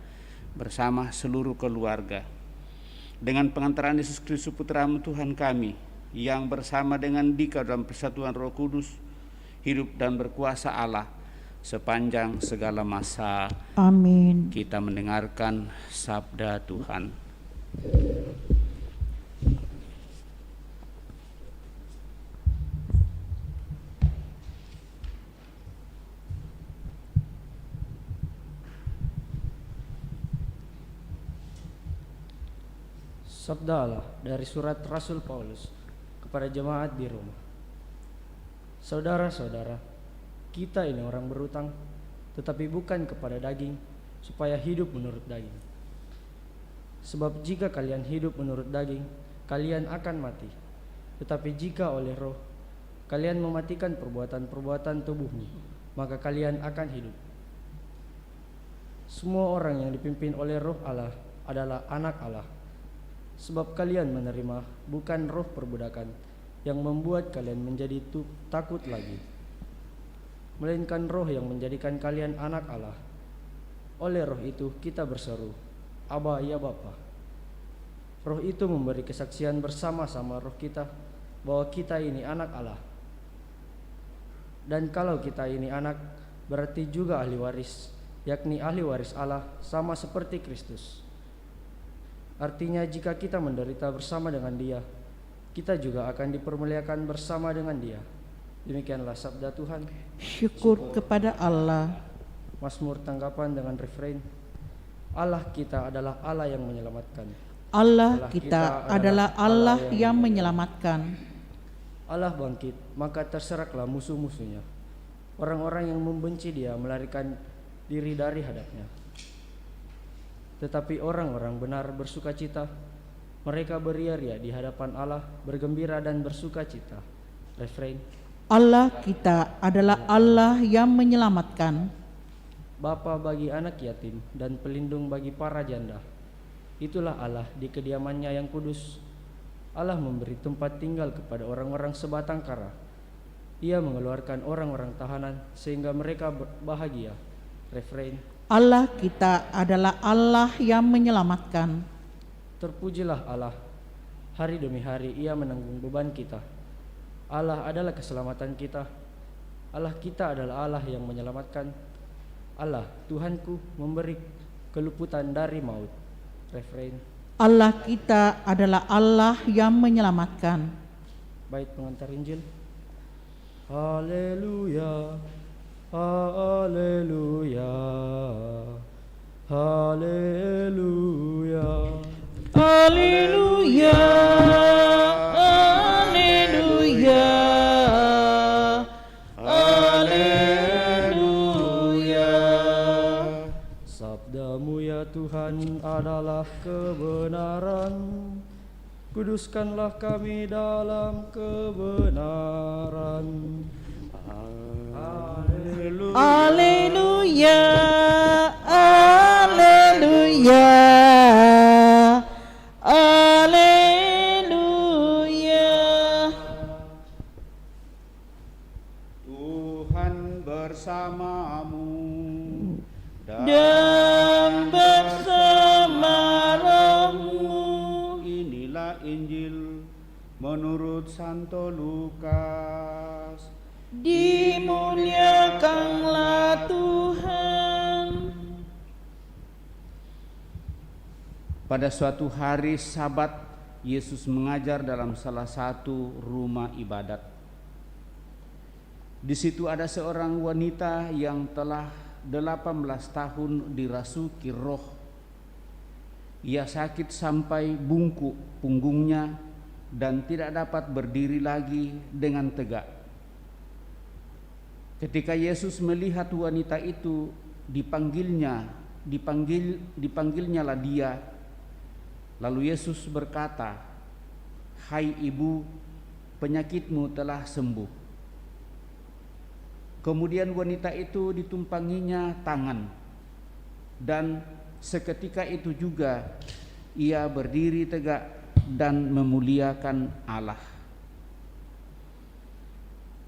bersama seluruh keluarga. Dengan pengantaran Yesus Kristus Putra-Mu Tuhan kami, yang bersama dengan Dikau dalam persatuan Roh Kudus, hidup dan berkuasa Allah sepanjang segala masa. Amin. Kita mendengarkan sabda Tuhan. Sabda Allah dari surat Rasul Paulus kepada jemaat di Roma. Saudara-saudara, kita ini orang berutang, tetapi bukan kepada daging, supaya hidup menurut daging. Sebab jika kalian hidup menurut daging, kalian akan mati. Tetapi jika oleh Roh kalian mematikan perbuatan-perbuatan tubuhmu, maka kalian akan hidup. Semua orang yang dipimpin oleh Roh Allah adalah anak Allah. Sebab kalian menerima bukan roh perbudakan yang membuat kalian menjadi takut lagi, melainkan Roh yang menjadikan kalian anak Allah. Oleh Roh itu kita berseru, Aba ya Bapa. Roh itu memberi kesaksian bersama-sama roh kita bahwa kita ini anak Allah. Dan kalau kita ini anak, berarti juga ahli waris, yakni ahli waris Allah sama seperti Kristus. Artinya jika kita menderita bersama dengan Dia, kita juga akan dipermuliakan bersama dengan Dia. Demikianlah sabda Tuhan. Syukur kepada Allah. Mazmur tanggapan dengan refrain, Allah kita adalah Allah yang menyelamatkan. Allah kita adalah Allah yang menyelamatkan. Allah bangkit, maka terseraklah musuh-musuhnya. Orang-orang yang membenci Dia melarikan diri dari hadapnya. Tetapi orang-orang benar bersukacita, mereka beria-ria di hadapan Allah, bergembira dan bersukacita. Refrain, Allah kita adalah Allah yang menyelamatkan. Bapa bagi anak yatim dan pelindung bagi para janda. Itulah Allah di kediamannya yang kudus. Allah memberi tempat tinggal kepada orang-orang sebatang kara. Ia mengeluarkan orang-orang tahanan sehingga mereka bahagia. Refrain, Allah kita adalah Allah yang menyelamatkan. terpujilah Allah, hari demi hari Ia menanggung beban kita. Allah adalah keselamatan kita. Allah kita adalah Allah yang menyelamatkan. Allah, Tuhanku, memberi keluputan dari maut. Refrain. Allah kita adalah Allah yang menyelamatkan. Bait pengantar Injil. Haleluya, haleluya, haleluya. Haleluya, haleluya, haleluya. Sabdamu ya Tuhan adalah kebenaran. Kuduskanlah kami dalam kebenaran. Haleluya. Haleluya, haleluya, haleluya. Tuhan bersamamu Dan bersama rohmu. Inilah Injil menurut Santo Lukas. Dimuliakanlah Tuhan. Pada suatu hari Sabat, Yesus mengajar dalam salah satu rumah ibadat. Di situ ada seorang wanita yang telah 18 tahun dirasuki roh. Ia sakit sampai bungkuk punggungnya dan tidak dapat berdiri lagi dengan tegak. Ketika Yesus melihat wanita itu, dipanggilnyalah dia. Lalu Yesus berkata, "Hai ibu, penyakitmu telah sembuh." Kemudian wanita itu ditumpanginya tangan, dan seketika itu juga ia berdiri tegak dan memuliakan Allah.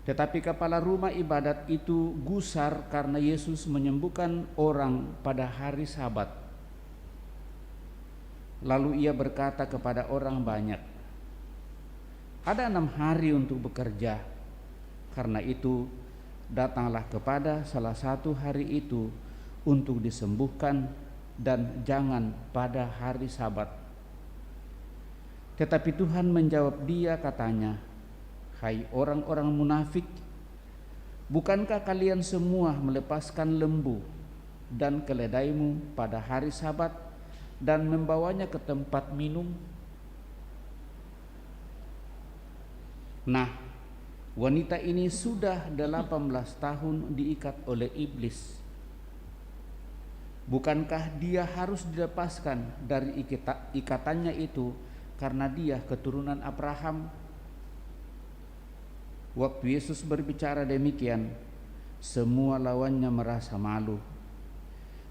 Tetapi kepala rumah ibadat itu gusar karena Yesus menyembuhkan orang pada hari Sabat. Lalu ia berkata kepada orang banyak, "Ada 6 hari untuk bekerja. Karena itu datanglah kepada salah satu hari itu untuk disembuhkan dan jangan pada hari Sabat." Tetapi Tuhan menjawab dia katanya, "Hai orang-orang munafik, bukankah kalian semua melepaskan lembu dan keledaimu pada hari Sabat dan membawanya ke tempat minum?" Nah, wanita ini sudah 18 tahun diikat oleh iblis. Bukankah dia harus dilepaskan dari ikatannya itu karena dia keturunan Abraham? Waktu Yesus berbicara demikian, semua lawannya merasa malu.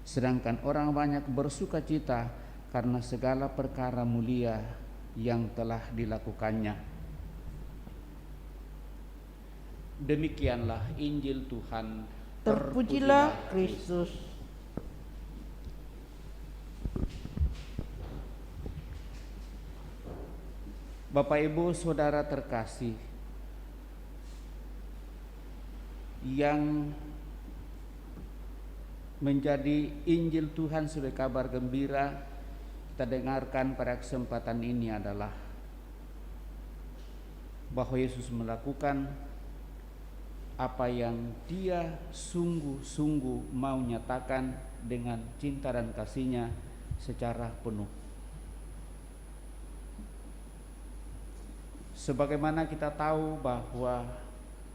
Sedangkan orang banyak bersuka cita karena segala perkara mulia yang telah dilakukannya. Demikianlah Injil Tuhan. Terpujilah Kristus. Bapak Ibu Saudara terkasih, yang menjadi Injil Tuhan sebagai kabar gembira kita dengarkan pada kesempatan ini adalah bahwa Yesus melakukan apa yang dia sungguh-sungguh mau nyatakan dengan cinta dan kasih-Nya secara penuh. Sebagaimana kita tahu bahwa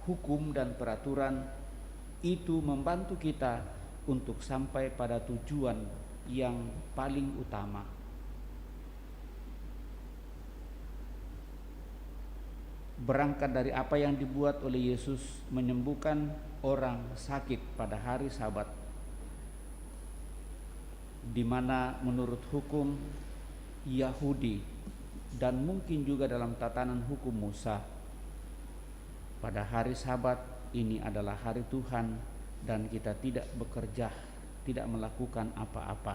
hukum dan peraturan itu membantu kita untuk sampai pada tujuan yang paling utama. Berangkat dari apa yang dibuat oleh Yesus menyembuhkan orang sakit pada hari Sabat, di mana menurut hukum Yahudi dan mungkin juga dalam tatanan hukum Musa, pada hari Sabat ini adalah hari Tuhan dan kita tidak bekerja, tidak melakukan apa-apa.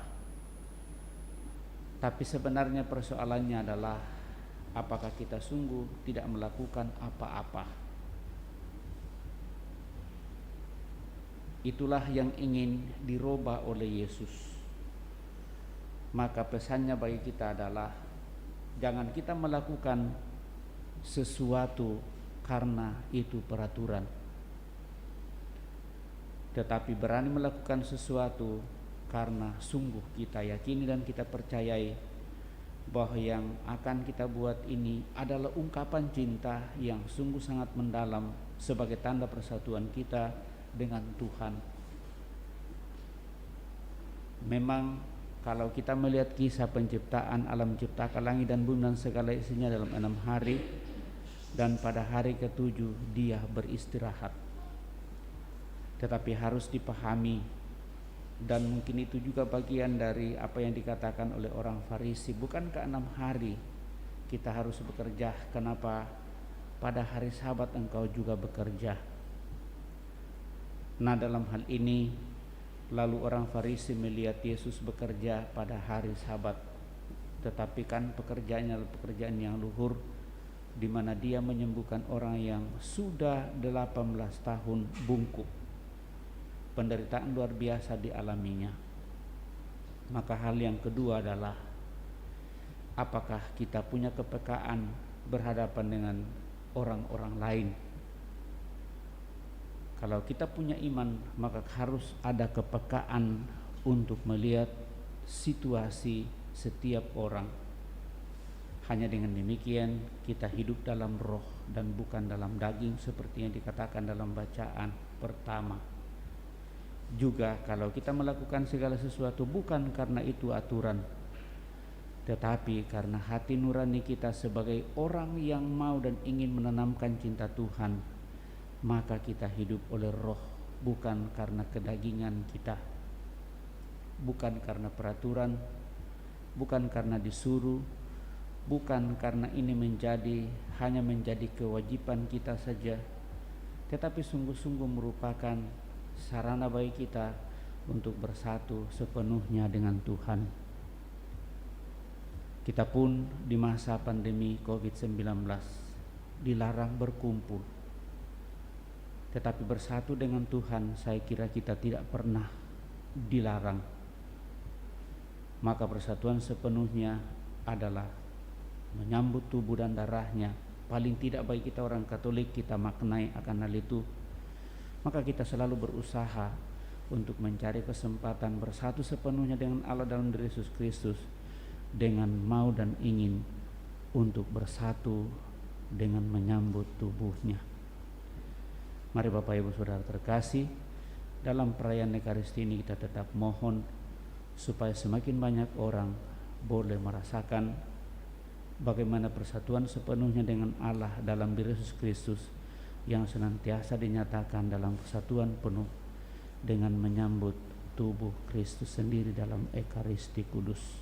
Tapi sebenarnya persoalannya adalah apakah kita sungguh tidak melakukan apa-apa? Itulah yang ingin dirubah oleh Yesus. Maka pesannya bagi kita adalah jangan kita melakukan sesuatu karena itu peraturan, tetapi berani melakukan sesuatu karena sungguh kita yakini dan kita percayai bahwa yang akan kita buat ini adalah ungkapan cinta yang sungguh sangat mendalam sebagai tanda persatuan kita dengan Tuhan. Memang kalau kita melihat kisah penciptaan alam, ciptakan langit dan bumi dan segala isinya dalam 6 hari, dan pada hari ke-7 Dia beristirahat. Tetapi harus dipahami, dan mungkin itu juga bagian dari apa yang dikatakan oleh orang Farisi, bukankah 6 hari kita harus bekerja, kenapa pada hari Sabat engkau juga bekerja? Nah, dalam hal ini lalu orang Farisi melihat Yesus bekerja pada hari Sabat, tetapi kan pekerjaannya adalah pekerjaan yang luhur, di mana Dia menyembuhkan orang yang sudah 18 tahun bungkuk. Penderitaan luar biasa dialaminya. Maka hal yang kedua adalah, apakah kita punya kepekaan berhadapan dengan orang-orang lain? Kalau kita punya iman, maka harus ada kepekaan untuk melihat situasi setiap orang. Hanya dengan demikian kita hidup dalam roh dan bukan dalam daging, seperti yang dikatakan dalam bacaan pertama. Juga kalau kita melakukan segala sesuatu bukan karena itu aturan, tetapi karena hati nurani kita sebagai orang yang mau dan ingin menanamkan cinta Tuhan, maka kita hidup oleh roh, bukan karena kedagingan kita, bukan karena peraturan, bukan karena disuruh, bukan karena ini hanya menjadi kewajiban kita saja, tetapi sungguh-sungguh merupakan sarana bagi kita untuk bersatu sepenuhnya dengan Tuhan. Kita pun di masa pandemi COVID-19 dilarang berkumpul, tetapi bersatu dengan Tuhan saya kira kita tidak pernah dilarang. Maka persatuan sepenuhnya adalah menyambut tubuh dan darahnya. Paling tidak bagi kita orang Katolik, kita maknai akan hal itu. Maka kita selalu berusaha untuk mencari kesempatan bersatu sepenuhnya dengan Allah dalam diri Yesus Kristus, dengan mau dan ingin untuk bersatu dengan menyambut tubuhnya. Mari Bapak Ibu Saudara terkasih, dalam perayaan Ekaristi ini kita tetap mohon supaya semakin banyak orang boleh merasakan bagaimana persatuan sepenuhnya dengan Allah dalam diri Yesus Kristus yang senantiasa dinyatakan dalam kesatuan penuh dengan menyambut tubuh Kristus sendiri dalam Ekaristi Kudus.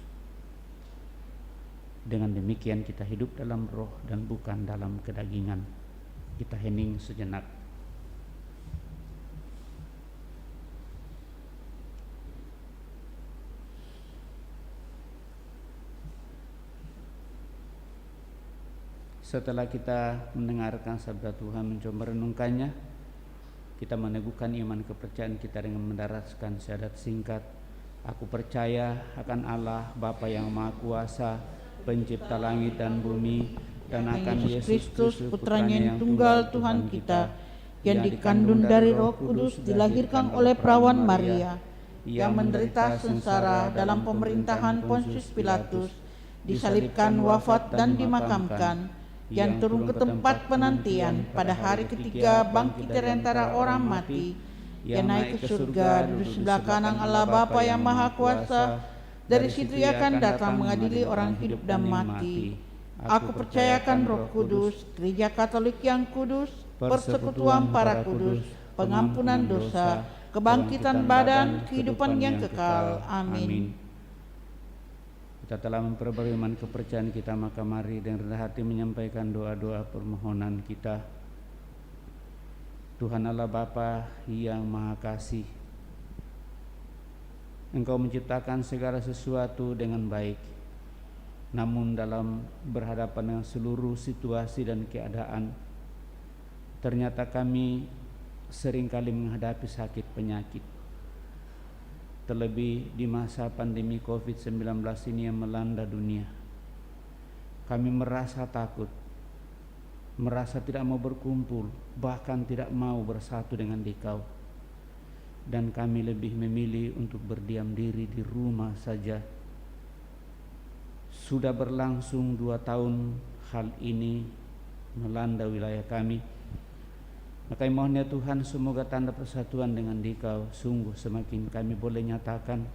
Dengan demikian kita hidup dalam roh dan bukan dalam kedagingan. Kita hening sejenak. Setelah kita mendengarkan sabda Tuhan, mencoba merenungkannya, kita meneguhkan iman kepercayaan kita dengan mendaraskan syahadat singkat. Aku percaya akan Allah Bapa yang Maha Kuasa, Pencipta langit dan bumi, dan akan Yesus Kristus Putranya yang tunggal Tuhan kita, yang dikandung dari Roh Kudus, dilahirkan oleh perawan Maria, yang menderita sengsara dalam pemerintahan Pontius Pilatus, disalibkan, wafat dan dimakamkan, yang turun ke tempat penantian, pada hari ketiga bangkit dari antara orang mati, yang naik ke surga, duduk sebelah kanan Allah Bapa yang Maha Kuasa, dari situ Ia akan datang mengadili orang hidup dan mati. Aku percayakan Roh Kudus, Gereja Katolik yang kudus, persekutuan para kudus, pengampunan dosa, kebangkitan badan, kehidupan yang kekal. Amin. Kita telah memperbarui iman kepercayaan kita, maka mari dengan rendah hati menyampaikan doa-doa permohonan kita. Tuhan Allah Bapa yang Maha Kasih, Engkau menciptakan segala sesuatu dengan baik, namun dalam berhadapan dengan seluruh situasi dan keadaan, ternyata kami seringkali menghadapi sakit penyakit. Terlebih di masa pandemi COVID-19 ini yang melanda dunia. Kami merasa takut, merasa tidak mau berkumpul, bahkan tidak mau bersatu dengan Dikau. Dan kami lebih memilih untuk berdiam diri di rumah saja. Sudah berlangsung 2 tahun hal ini melanda wilayah kami. Maka mohon ya Tuhan, semoga tanda persatuan dengan Dikau sungguh semakin kami boleh nyatakan.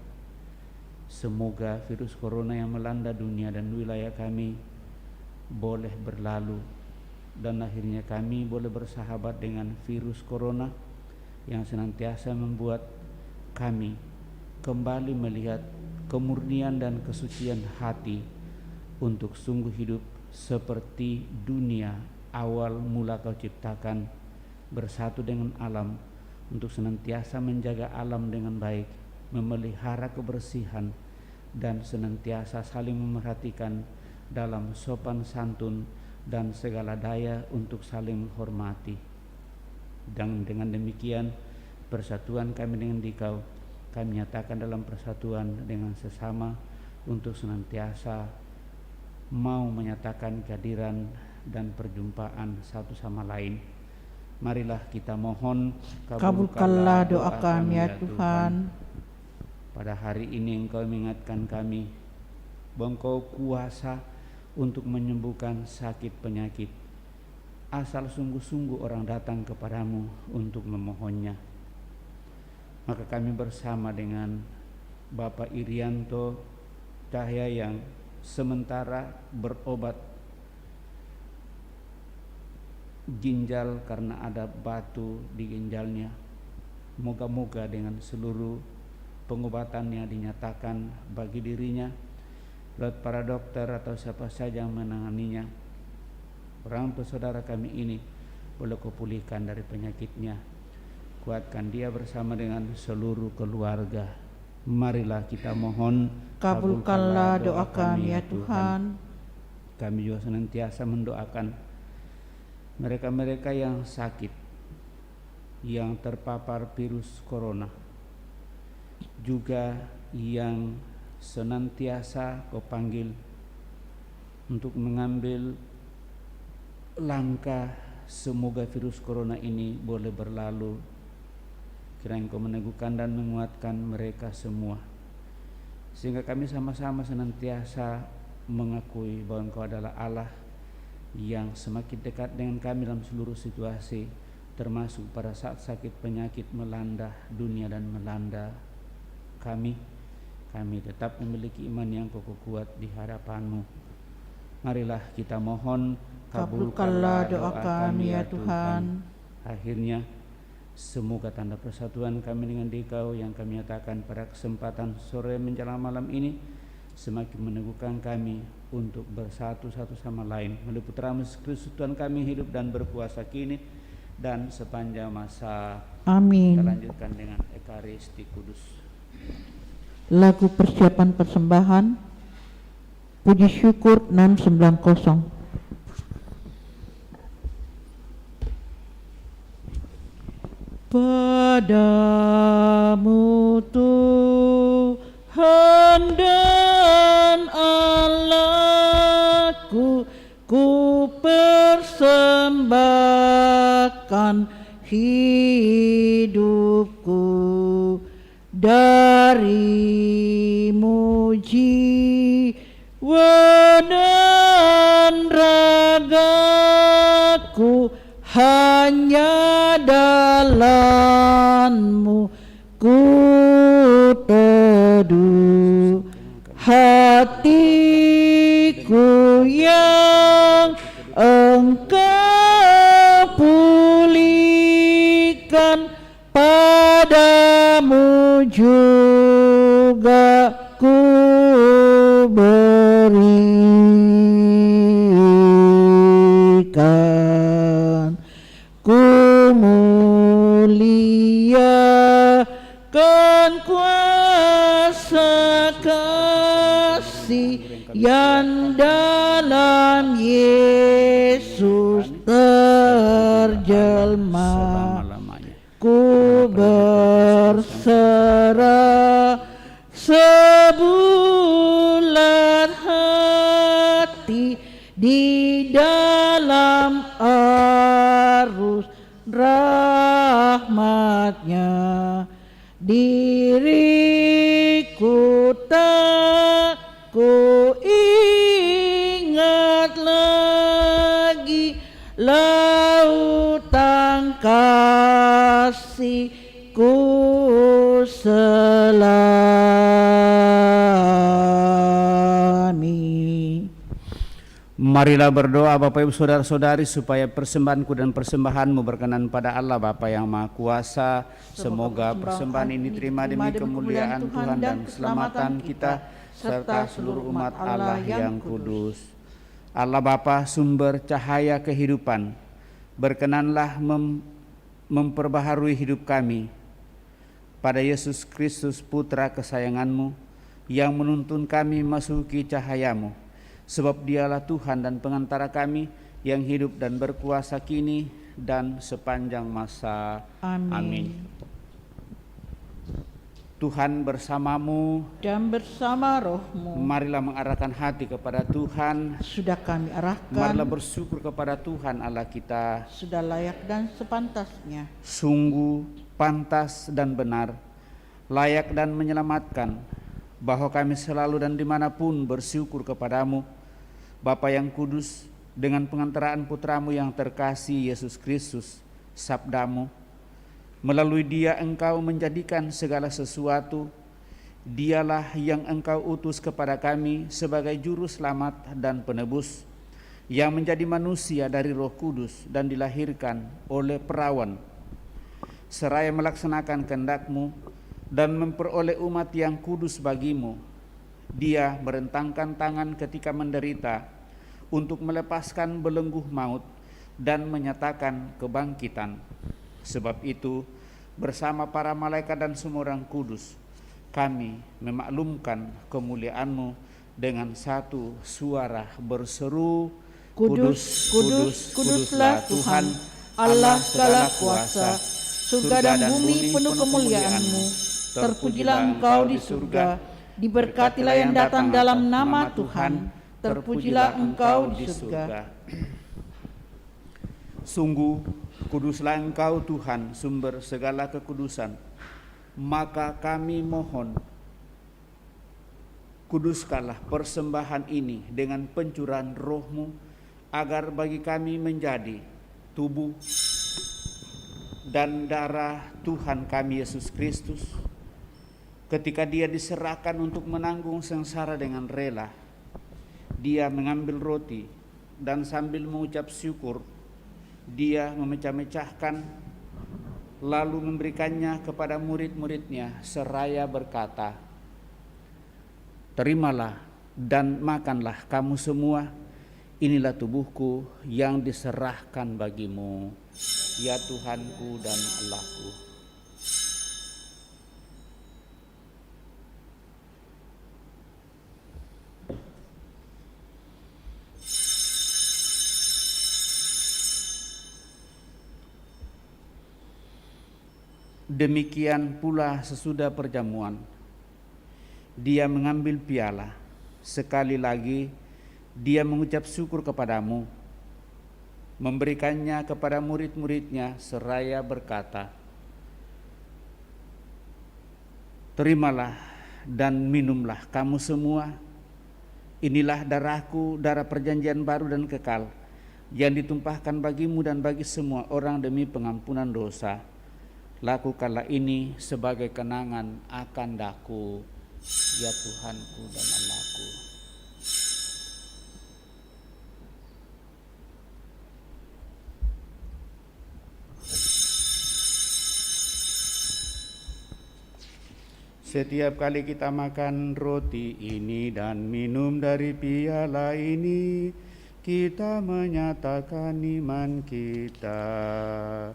Semoga virus corona yang melanda dunia dan wilayah kami boleh berlalu, dan akhirnya kami boleh bersahabat dengan virus corona yang senantiasa membuat kami kembali melihat kemurnian dan kesucian hati untuk sungguh hidup seperti dunia awal mula Kau ciptakan, bersatu dengan alam untuk senantiasa menjaga alam dengan baik, memelihara kebersihan, dan senantiasa saling memerhatikan dalam sopan santun dan segala daya untuk saling menghormati. Dan dengan demikian persatuan kami dengan Dikau kami nyatakan dalam persatuan dengan sesama untuk senantiasa mau menyatakan kehadiran dan perjumpaan satu sama lain. Marilah kita mohon, Kabulkanlah doa kami ya Tuhan. Pada hari ini Engkau mengingatkan kami bahwa Engkau kuasa untuk menyembuhkan sakit penyakit, asal sungguh-sungguh orang datang kepadamu untuk memohonnya. Maka kami bersama dengan Bapak Irianto Cahya yang sementara berobat ginjal karena ada batu di ginjalnya. Moga-moga dengan seluruh pengobatannya dinyatakan bagi dirinya, lewat para dokter atau siapa saja yang menanganinya, orang tua saudara kami ini boleh Kau pulihkan dari penyakitnya. Kuatkan dia bersama dengan seluruh keluarga. Marilah kita mohon, Kabulkanlah doa kami ya Tuhan. Kami juga senantiasa mendoakan mereka-mereka yang sakit, yang terpapar virus corona, juga yang senantiasa Kau panggil untuk mengambil langkah semoga virus corona ini boleh berlalu. Kiranya Kau meneguhkan dan menguatkan mereka semua, sehingga kami sama-sama senantiasa mengakui bahwa Engkau adalah Allah yang semakin dekat dengan kami dalam seluruh situasi, termasuk pada saat sakit penyakit melanda dunia dan melanda kami. Kami tetap memiliki iman yang kokoh kuat di hadapan-Mu. Marilah kita mohon, Kabulkanlah doa kami ya Tuhan. Akhirnya semoga tanda persatuan kami dengan Dikau yang kami nyatakan pada kesempatan sore menjelang malam ini semakin meneguhkan kami untuk bersatu satu sama lain melalui Putra Kristus Tuhan kami hidup dan berkuasa kini dan sepanjang masa. Amin. Kita lanjutkan dengan Ekaristi Kudus. Lagu persiapan persembahan Puji Syukur 690. Padamu Tuhan dan Allahku, ku persembahkan hidupku, darimu jiwa dan ragaku hanya dalammu ku teduh. Hatiku yang Engkau pulihkan, padamu juga ku berikan. Ku muliakan kuasa kasih yang dalam Yesus terjelma. Selama-lamanya. ku berserah sebulan hati di dalam arus rahmatnya. Diriku tak ku ingat lagi lautan kasih-Ku selami. Marilah berdoa Bapak Ibu Saudara-saudari supaya persembahanku dan persembahanmu berkenan pada Allah Bapa yang Maha Kuasa. Semoga persembahan ini terima demi kemuliaan Tuhan dan keselamatan kita serta seluruh umat Allah yang kudus. Allah Bapa sumber cahaya kehidupan, berkenanlah memperbaharui hidup kami pada Yesus Kristus Putra kesayangan-Mu yang menuntun kami masuki cahaya-Mu. Sebab dialah Tuhan dan pengantara kami yang hidup dan berkuasa kini dan sepanjang masa. Amin. Tuhan bersamamu Dan bersama rohmu. Marilah mengarahkan hati kepada Tuhan. Sudah kami arahkan. Marilah bersyukur kepada Tuhan Allah kita. Sudah layak dan sepantasnya. Sungguh pantas dan benar, layak dan menyelamatkan, bahwa kami selalu dan dimanapun bersyukur kepadamu, Bapa yang kudus, dengan pengantaraan putramu yang terkasih Yesus Kristus, sabdamu. Melalui dia engkau menjadikan segala sesuatu. Dialah yang engkau utus kepada kami sebagai juru selamat dan penebus, yang menjadi manusia dari Roh Kudus dan dilahirkan oleh perawan, seraya melaksanakan kehendak-Mu dan memperoleh umat yang kudus bagimu. Dia merentangkan tangan ketika menderita untuk melepaskan belenggu maut dan menyatakan kebangkitan. Sebab itu, bersama para malaikat dan semua orang kudus, kami memaklumkan kemuliaan-Mu dengan satu suara berseru, Kudus, kudus, kuduslah Tuhan, Allah segala kuasa. Surga dan bumi penuh kemuliaan-Mu. Terpujilah Engkau di surga, diberkatilah yang datang dalam nama Tuhan. Terpujilah Engkau di surga. Sungguh kuduslah Engkau Tuhan, sumber segala kekudusan. Maka kami mohon, kuduskanlah persembahan ini dengan pencurahan Roh-Mu, agar bagi kami menjadi tubuh dan darah Tuhan kami Yesus Kristus. Ketika dia diserahkan untuk menanggung sengsara dengan rela, dia mengambil roti dan sambil mengucap syukur, dia memecah-mecahkan lalu memberikannya kepada murid-muridnya seraya berkata, "Terimalah dan makanlah kamu semua, inilah tubuhku yang diserahkan bagimu, ya Tuhanku dan Allahku." Demikian pula sesudah perjamuan, dia mengambil piala. Sekali lagi dia mengucap syukur kepadamu, memberikannya kepada murid-muridnya seraya berkata, "Terimalah dan minumlah kamu semua, inilah darahku, darah perjanjian baru dan kekal, yang ditumpahkan bagimu dan bagi semua orang demi pengampunan dosa. Lakukanlah ini sebagai kenangan akan daku, ya Tuhanku dan Allahku." Setiap kali kita makan roti ini dan minum dari piala ini, kita menyatakan iman kita.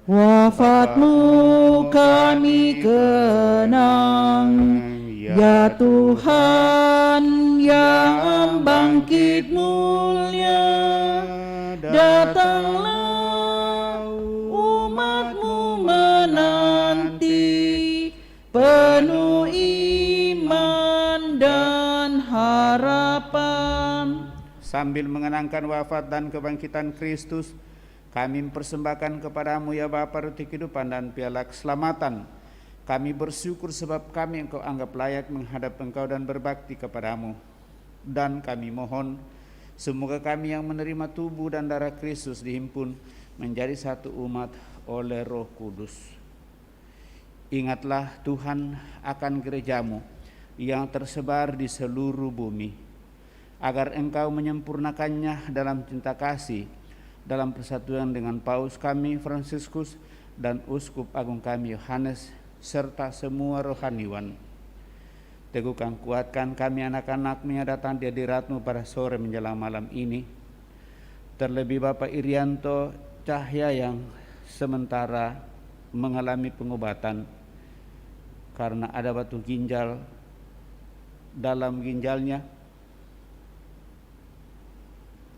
Wafat-Mu kami kenang, ya Tuhan yang bangkit mulia. Datanglah umat-Mu menang. penuh iman dan harapan. Sambil mengenangkan wafat dan kebangkitan Kristus, kami mempersembahkan kepadamu ya Bapa roti kehidupan dan piala keselamatan. Kami bersyukur sebab kami Engkau anggap layak menghadap Engkau dan berbakti kepadamu. Dan kami mohon, semoga kami yang menerima tubuh dan darah Kristus dihimpun menjadi satu umat oleh Roh Kudus. Ingatlah Tuhan akan gerejamu yang tersebar di seluruh bumi, agar Engkau menyempurnakannya dalam cinta kasih, dalam persatuan dengan Paus kami Fransiskus dan Uskup Agung kami Yohanes, serta semua rohaniwan. Teguhkan kuatkan kami anak-anakmu yang datang di hadirat-Mu pada sore menjelang malam ini. Terlebih Bapak Irianto Cahya yang sementara mengalami pengobatan karena ada batu ginjal dalam ginjalnya.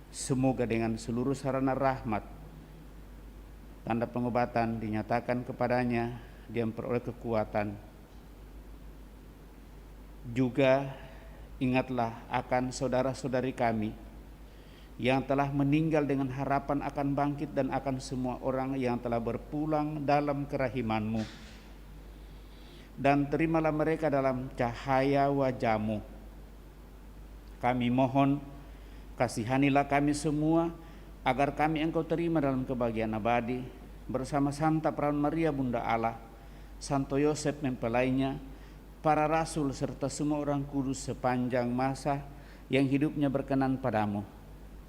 Semoga dengan seluruh sarana rahmat tanda pengobatan dinyatakan kepadanya, dia memperoleh kekuatan. Juga ingatlah akan saudara-saudari kami yang telah meninggal dengan harapan akan bangkit, dan akan semua orang yang telah berpulang dalam kerahiman-Mu. Dan terimalah mereka dalam cahaya wajah-Mu. Kami mohon, kasihanilah kami semua, agar kami Engkau terima dalam kebahagiaan abadi, bersama Santa Perawan Maria Bunda Allah, Santo Yosef mempelainya, para rasul, serta semua orang kudus sepanjang masa yang hidupnya berkenan padamu.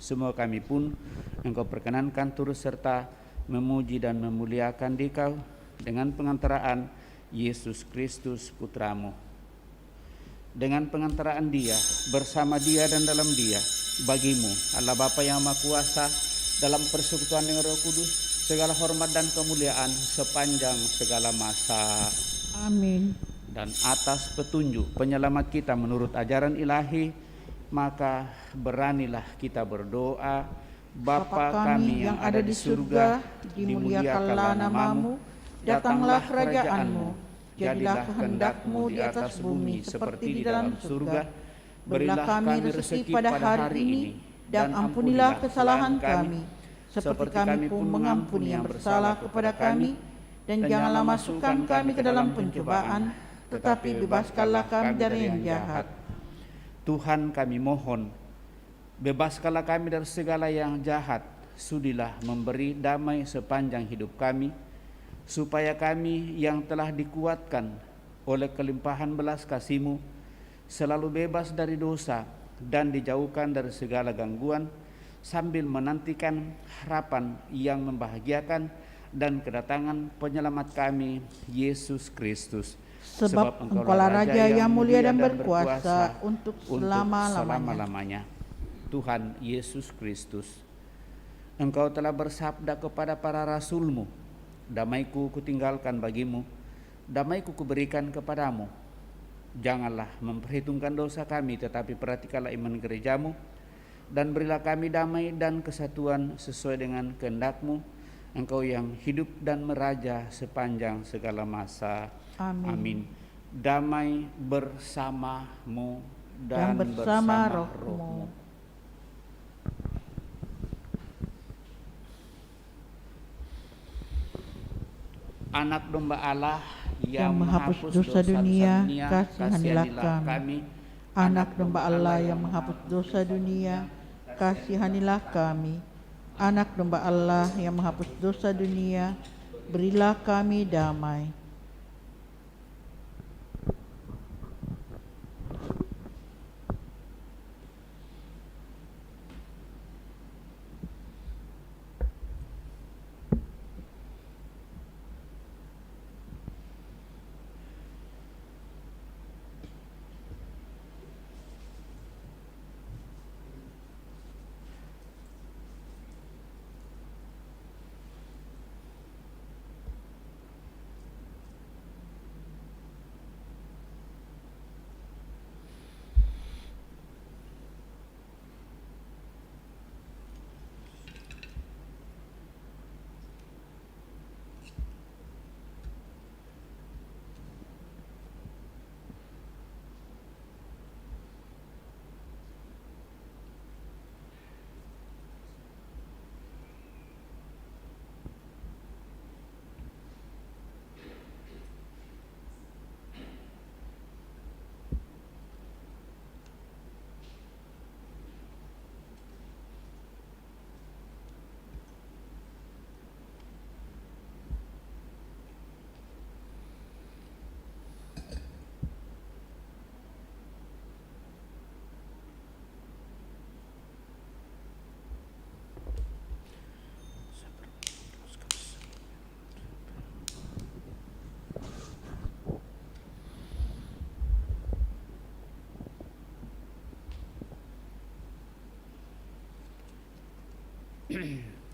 Semua kami pun Engkau perkenankan turut serta memuji dan memuliakan Dikau dengan pengantaraan Yesus Kristus Putramu. Dengan pengantaraan Dia, bersama Dia dan dalam Dia, bagimu Allah Bapa yang Maha Kuasa, dalam persekutuan dengan Roh Kudus, segala hormat dan kemuliaan sepanjang segala masa. Amin. Dan atas petunjuk penyelamat kita menurut ajaran ilahi, maka beranilah kita berdoa. Bapa kami yang ada di surga, dimuliakanlah nama-Mu, datanglah kerajaan-Mu, jadilah kehendak-Mu di atas bumi seperti di dalam surga. Berilah kami rezeki pada hari ini, dan ampunilah kesalahan kami, seperti kami pun mengampuni yang bersalah kepada kami. Dan janganlah masukkan kami ke dalam pencobaan, tetapi bebaskanlah kami dari yang jahat. Tuhan, kami mohon, bebaskanlah kami dari segala yang jahat. Sudilah memberi damai sepanjang hidup kami, supaya kami yang telah dikuatkan oleh kelimpahan belas kasih-Mu selalu bebas dari dosa dan dijauhkan dari segala gangguan, sambil menantikan harapan yang membahagiakan dan kedatangan penyelamat kami, Yesus Kristus. Sebab Engkaulah Raja yang mulia dan berkuasa untuk selama-lamanya. Tuhan Yesus Kristus, Engkau telah bersabda kepada para rasul-Mu, damai-Ku kutinggalkan bagimu, damai-Ku kuberikan kepadamu. Janganlah memperhitungkan dosa kami, tetapi perhatikanlah iman gereja-Mu, dan berilah kami damai dan kesatuan sesuai dengan kehendak-Mu, Engkau yang hidup dan meraja sepanjang segala masa. Amin. Amin. Damai bersamamu dan bersama bersama rohmu. rohmu. Anak domba Allah yang menghapus dosa dunia, kasihanilah kami. Anak domba Allah yang menghapus dosa dunia, kasihanilah kami. Anak domba Allah yang menghapus dosa dunia, berilah kami damai.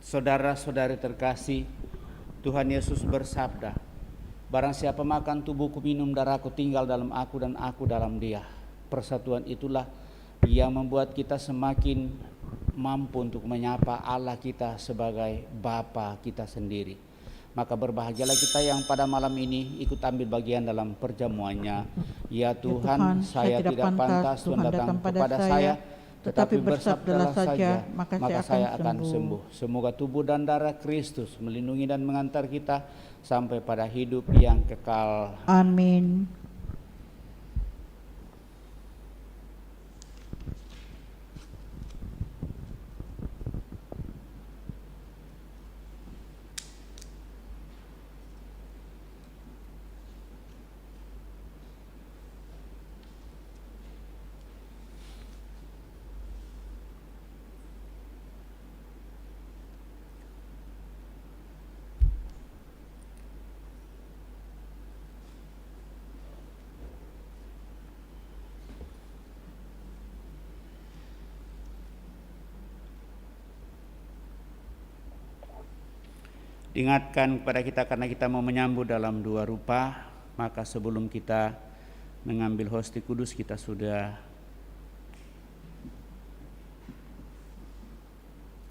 Saudara-saudari terkasih, Tuhan Yesus bersabda, "Barang siapa makan tubuhku, minum darahku, tinggal dalam aku dan aku dalam dia." Persatuan itulah yang membuat kita semakin mampu untuk menyapa Allah kita sebagai Bapa kita sendiri. Maka berbahagialah kita yang pada malam ini ikut ambil bagian dalam perjamuannya. Ya Tuhan, saya tidak pantas Tuhan datang kepada saya, tetapi bersabdalah saja, maka saya akan sembuh. Semoga tubuh dan darah Kristus melindungi dan mengantar kita sampai pada hidup yang kekal. Amin. Diingatkan kepada kita karena kita mau menyambut dalam dua rupa, maka sebelum kita mengambil hosti kudus kita sudah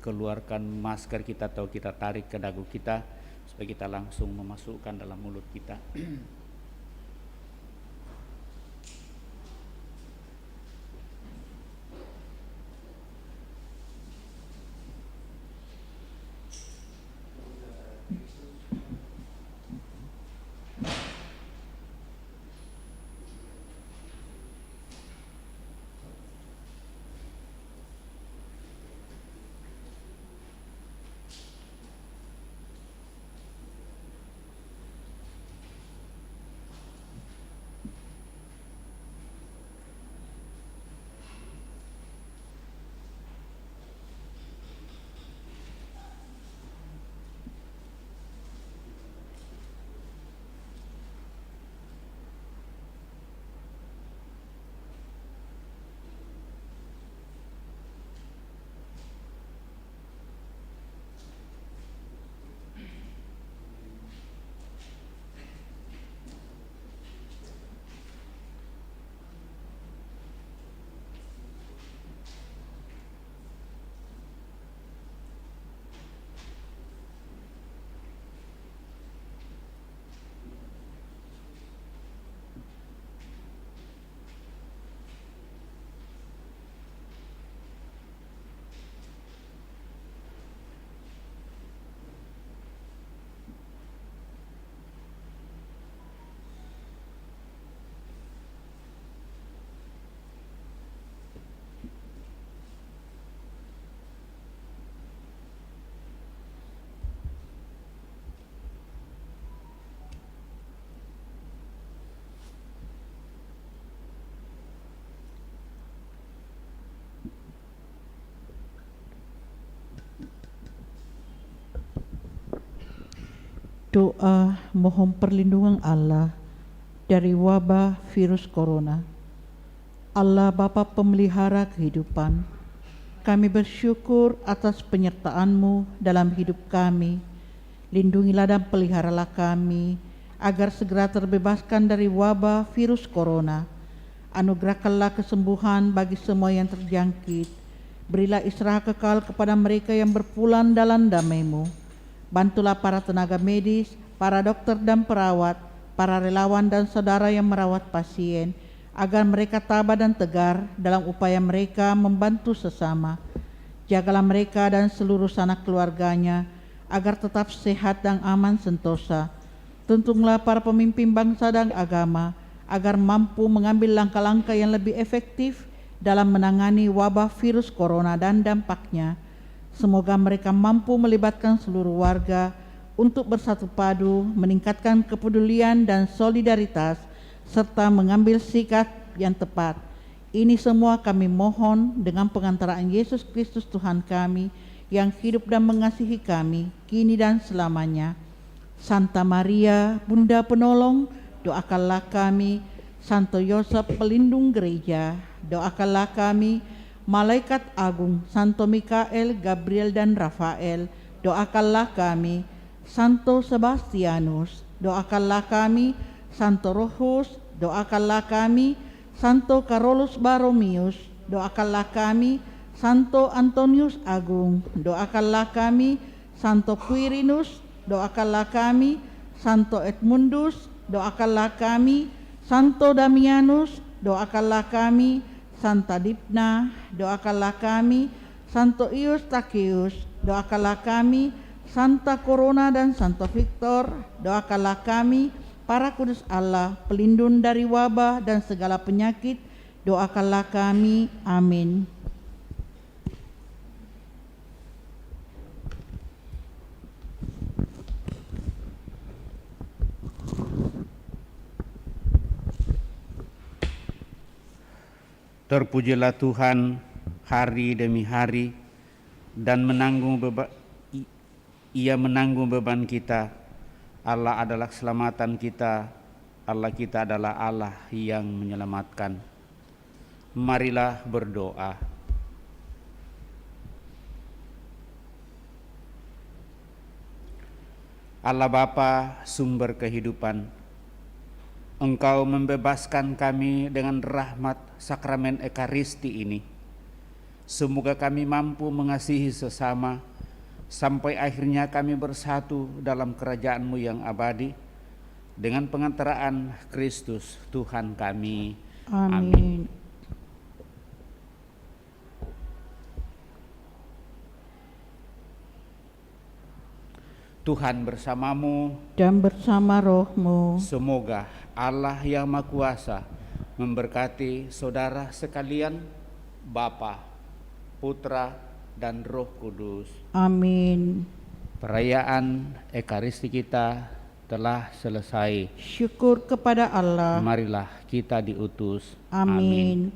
keluarkan masker kita atau kita tarik ke dagu kita supaya kita langsung memasukkan dalam mulut kita. Doa mohon perlindungan Allah dari wabah virus corona. Allah Bapa pemelihara kehidupan, kami bersyukur atas penyertaan-Mu dalam hidup kami. Lindungilah dan peliharalah kami agar segera terbebaskan dari wabah virus corona. Anugerahkanlah kesembuhan bagi semua yang terjangkit. Berilah istirahat kekal kepada mereka yang berpulang dalam damai-Mu. Bantulah para tenaga medis, para dokter dan perawat, para relawan dan saudara yang merawat pasien, agar mereka tabah dan tegar dalam upaya mereka membantu sesama. Jagalah mereka dan seluruh sanak keluarganya, agar tetap sehat dan aman sentosa. Tuntunlah para pemimpin bangsa dan agama, agar mampu mengambil langkah-langkah yang lebih efektif dalam menangani wabah virus corona dan dampaknya. Semoga mereka mampu melibatkan seluruh warga untuk bersatu padu, meningkatkan kepedulian dan solidaritas, serta mengambil sikap yang tepat. Ini semua kami mohon dengan pengantaraan Yesus Kristus Tuhan kami, yang hidup dan mengasihi kami, kini dan selamanya. Santa Maria, Bunda Penolong, doakanlah kami. Santo Yosef, pelindung gereja, doakanlah kami. malaikat agung, Santo Mikael, Gabriel dan Rafael, doakanlah kami. Santo Sebastianus, doakanlah kami. Santo Rohus, doakanlah kami. Santo Carolus Baromius, doakanlah kami. Santo Antonius Agung, doakanlah kami. Santo Quirinus, doakanlah kami. Santo Edmundus, doakanlah kami. Santo Damianus, doakanlah kami. Santa Dipna, doakanlah kami. Santo Eustachius, doakanlah kami. Santa Corona dan Santo Victor, doakanlah kami. Para kudus Allah, pelindung dari wabah dan segala penyakit, doakanlah kami. Amin. Terpujilah Tuhan hari demi hari dan Ia menanggung beban kita. Allah adalah keselamatan kita. Allah kita adalah Allah yang menyelamatkan. Marilah berdoa. Allah Bapa, sumber kehidupan, Engkau membebaskan kami dengan rahmat sakramen Ekaristi ini. Semoga kami mampu mengasihi sesama, sampai akhirnya kami bersatu dalam kerajaan-Mu yang abadi, dengan pengantaraan Kristus Tuhan kami. Amin. Tuhan bersamamu, Dan bersama rohmu, semoga Allah yang Maha Kuasa memberkati saudara sekalian, Bapa, Putra, dan Roh Kudus. amin. Perayaan Ekaristi kita telah selesai. Syukur kepada Allah. Marilah kita diutus. Amin.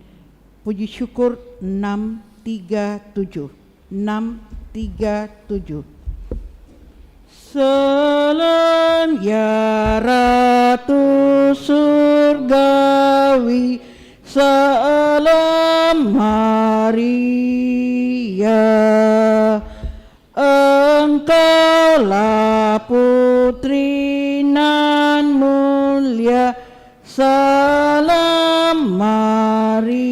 Puji syukur 637. 637. Salam ya Ratu Surgawi, salam Maria. Engkaulah putri nan mulia, salam Maria.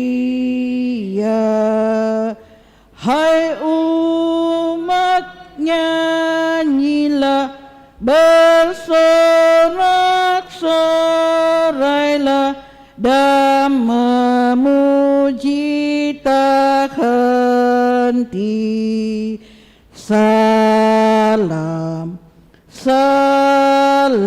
Hai umat, nyanyilah, bersorak-sorailah dan memuji tak henti. Salam, salam,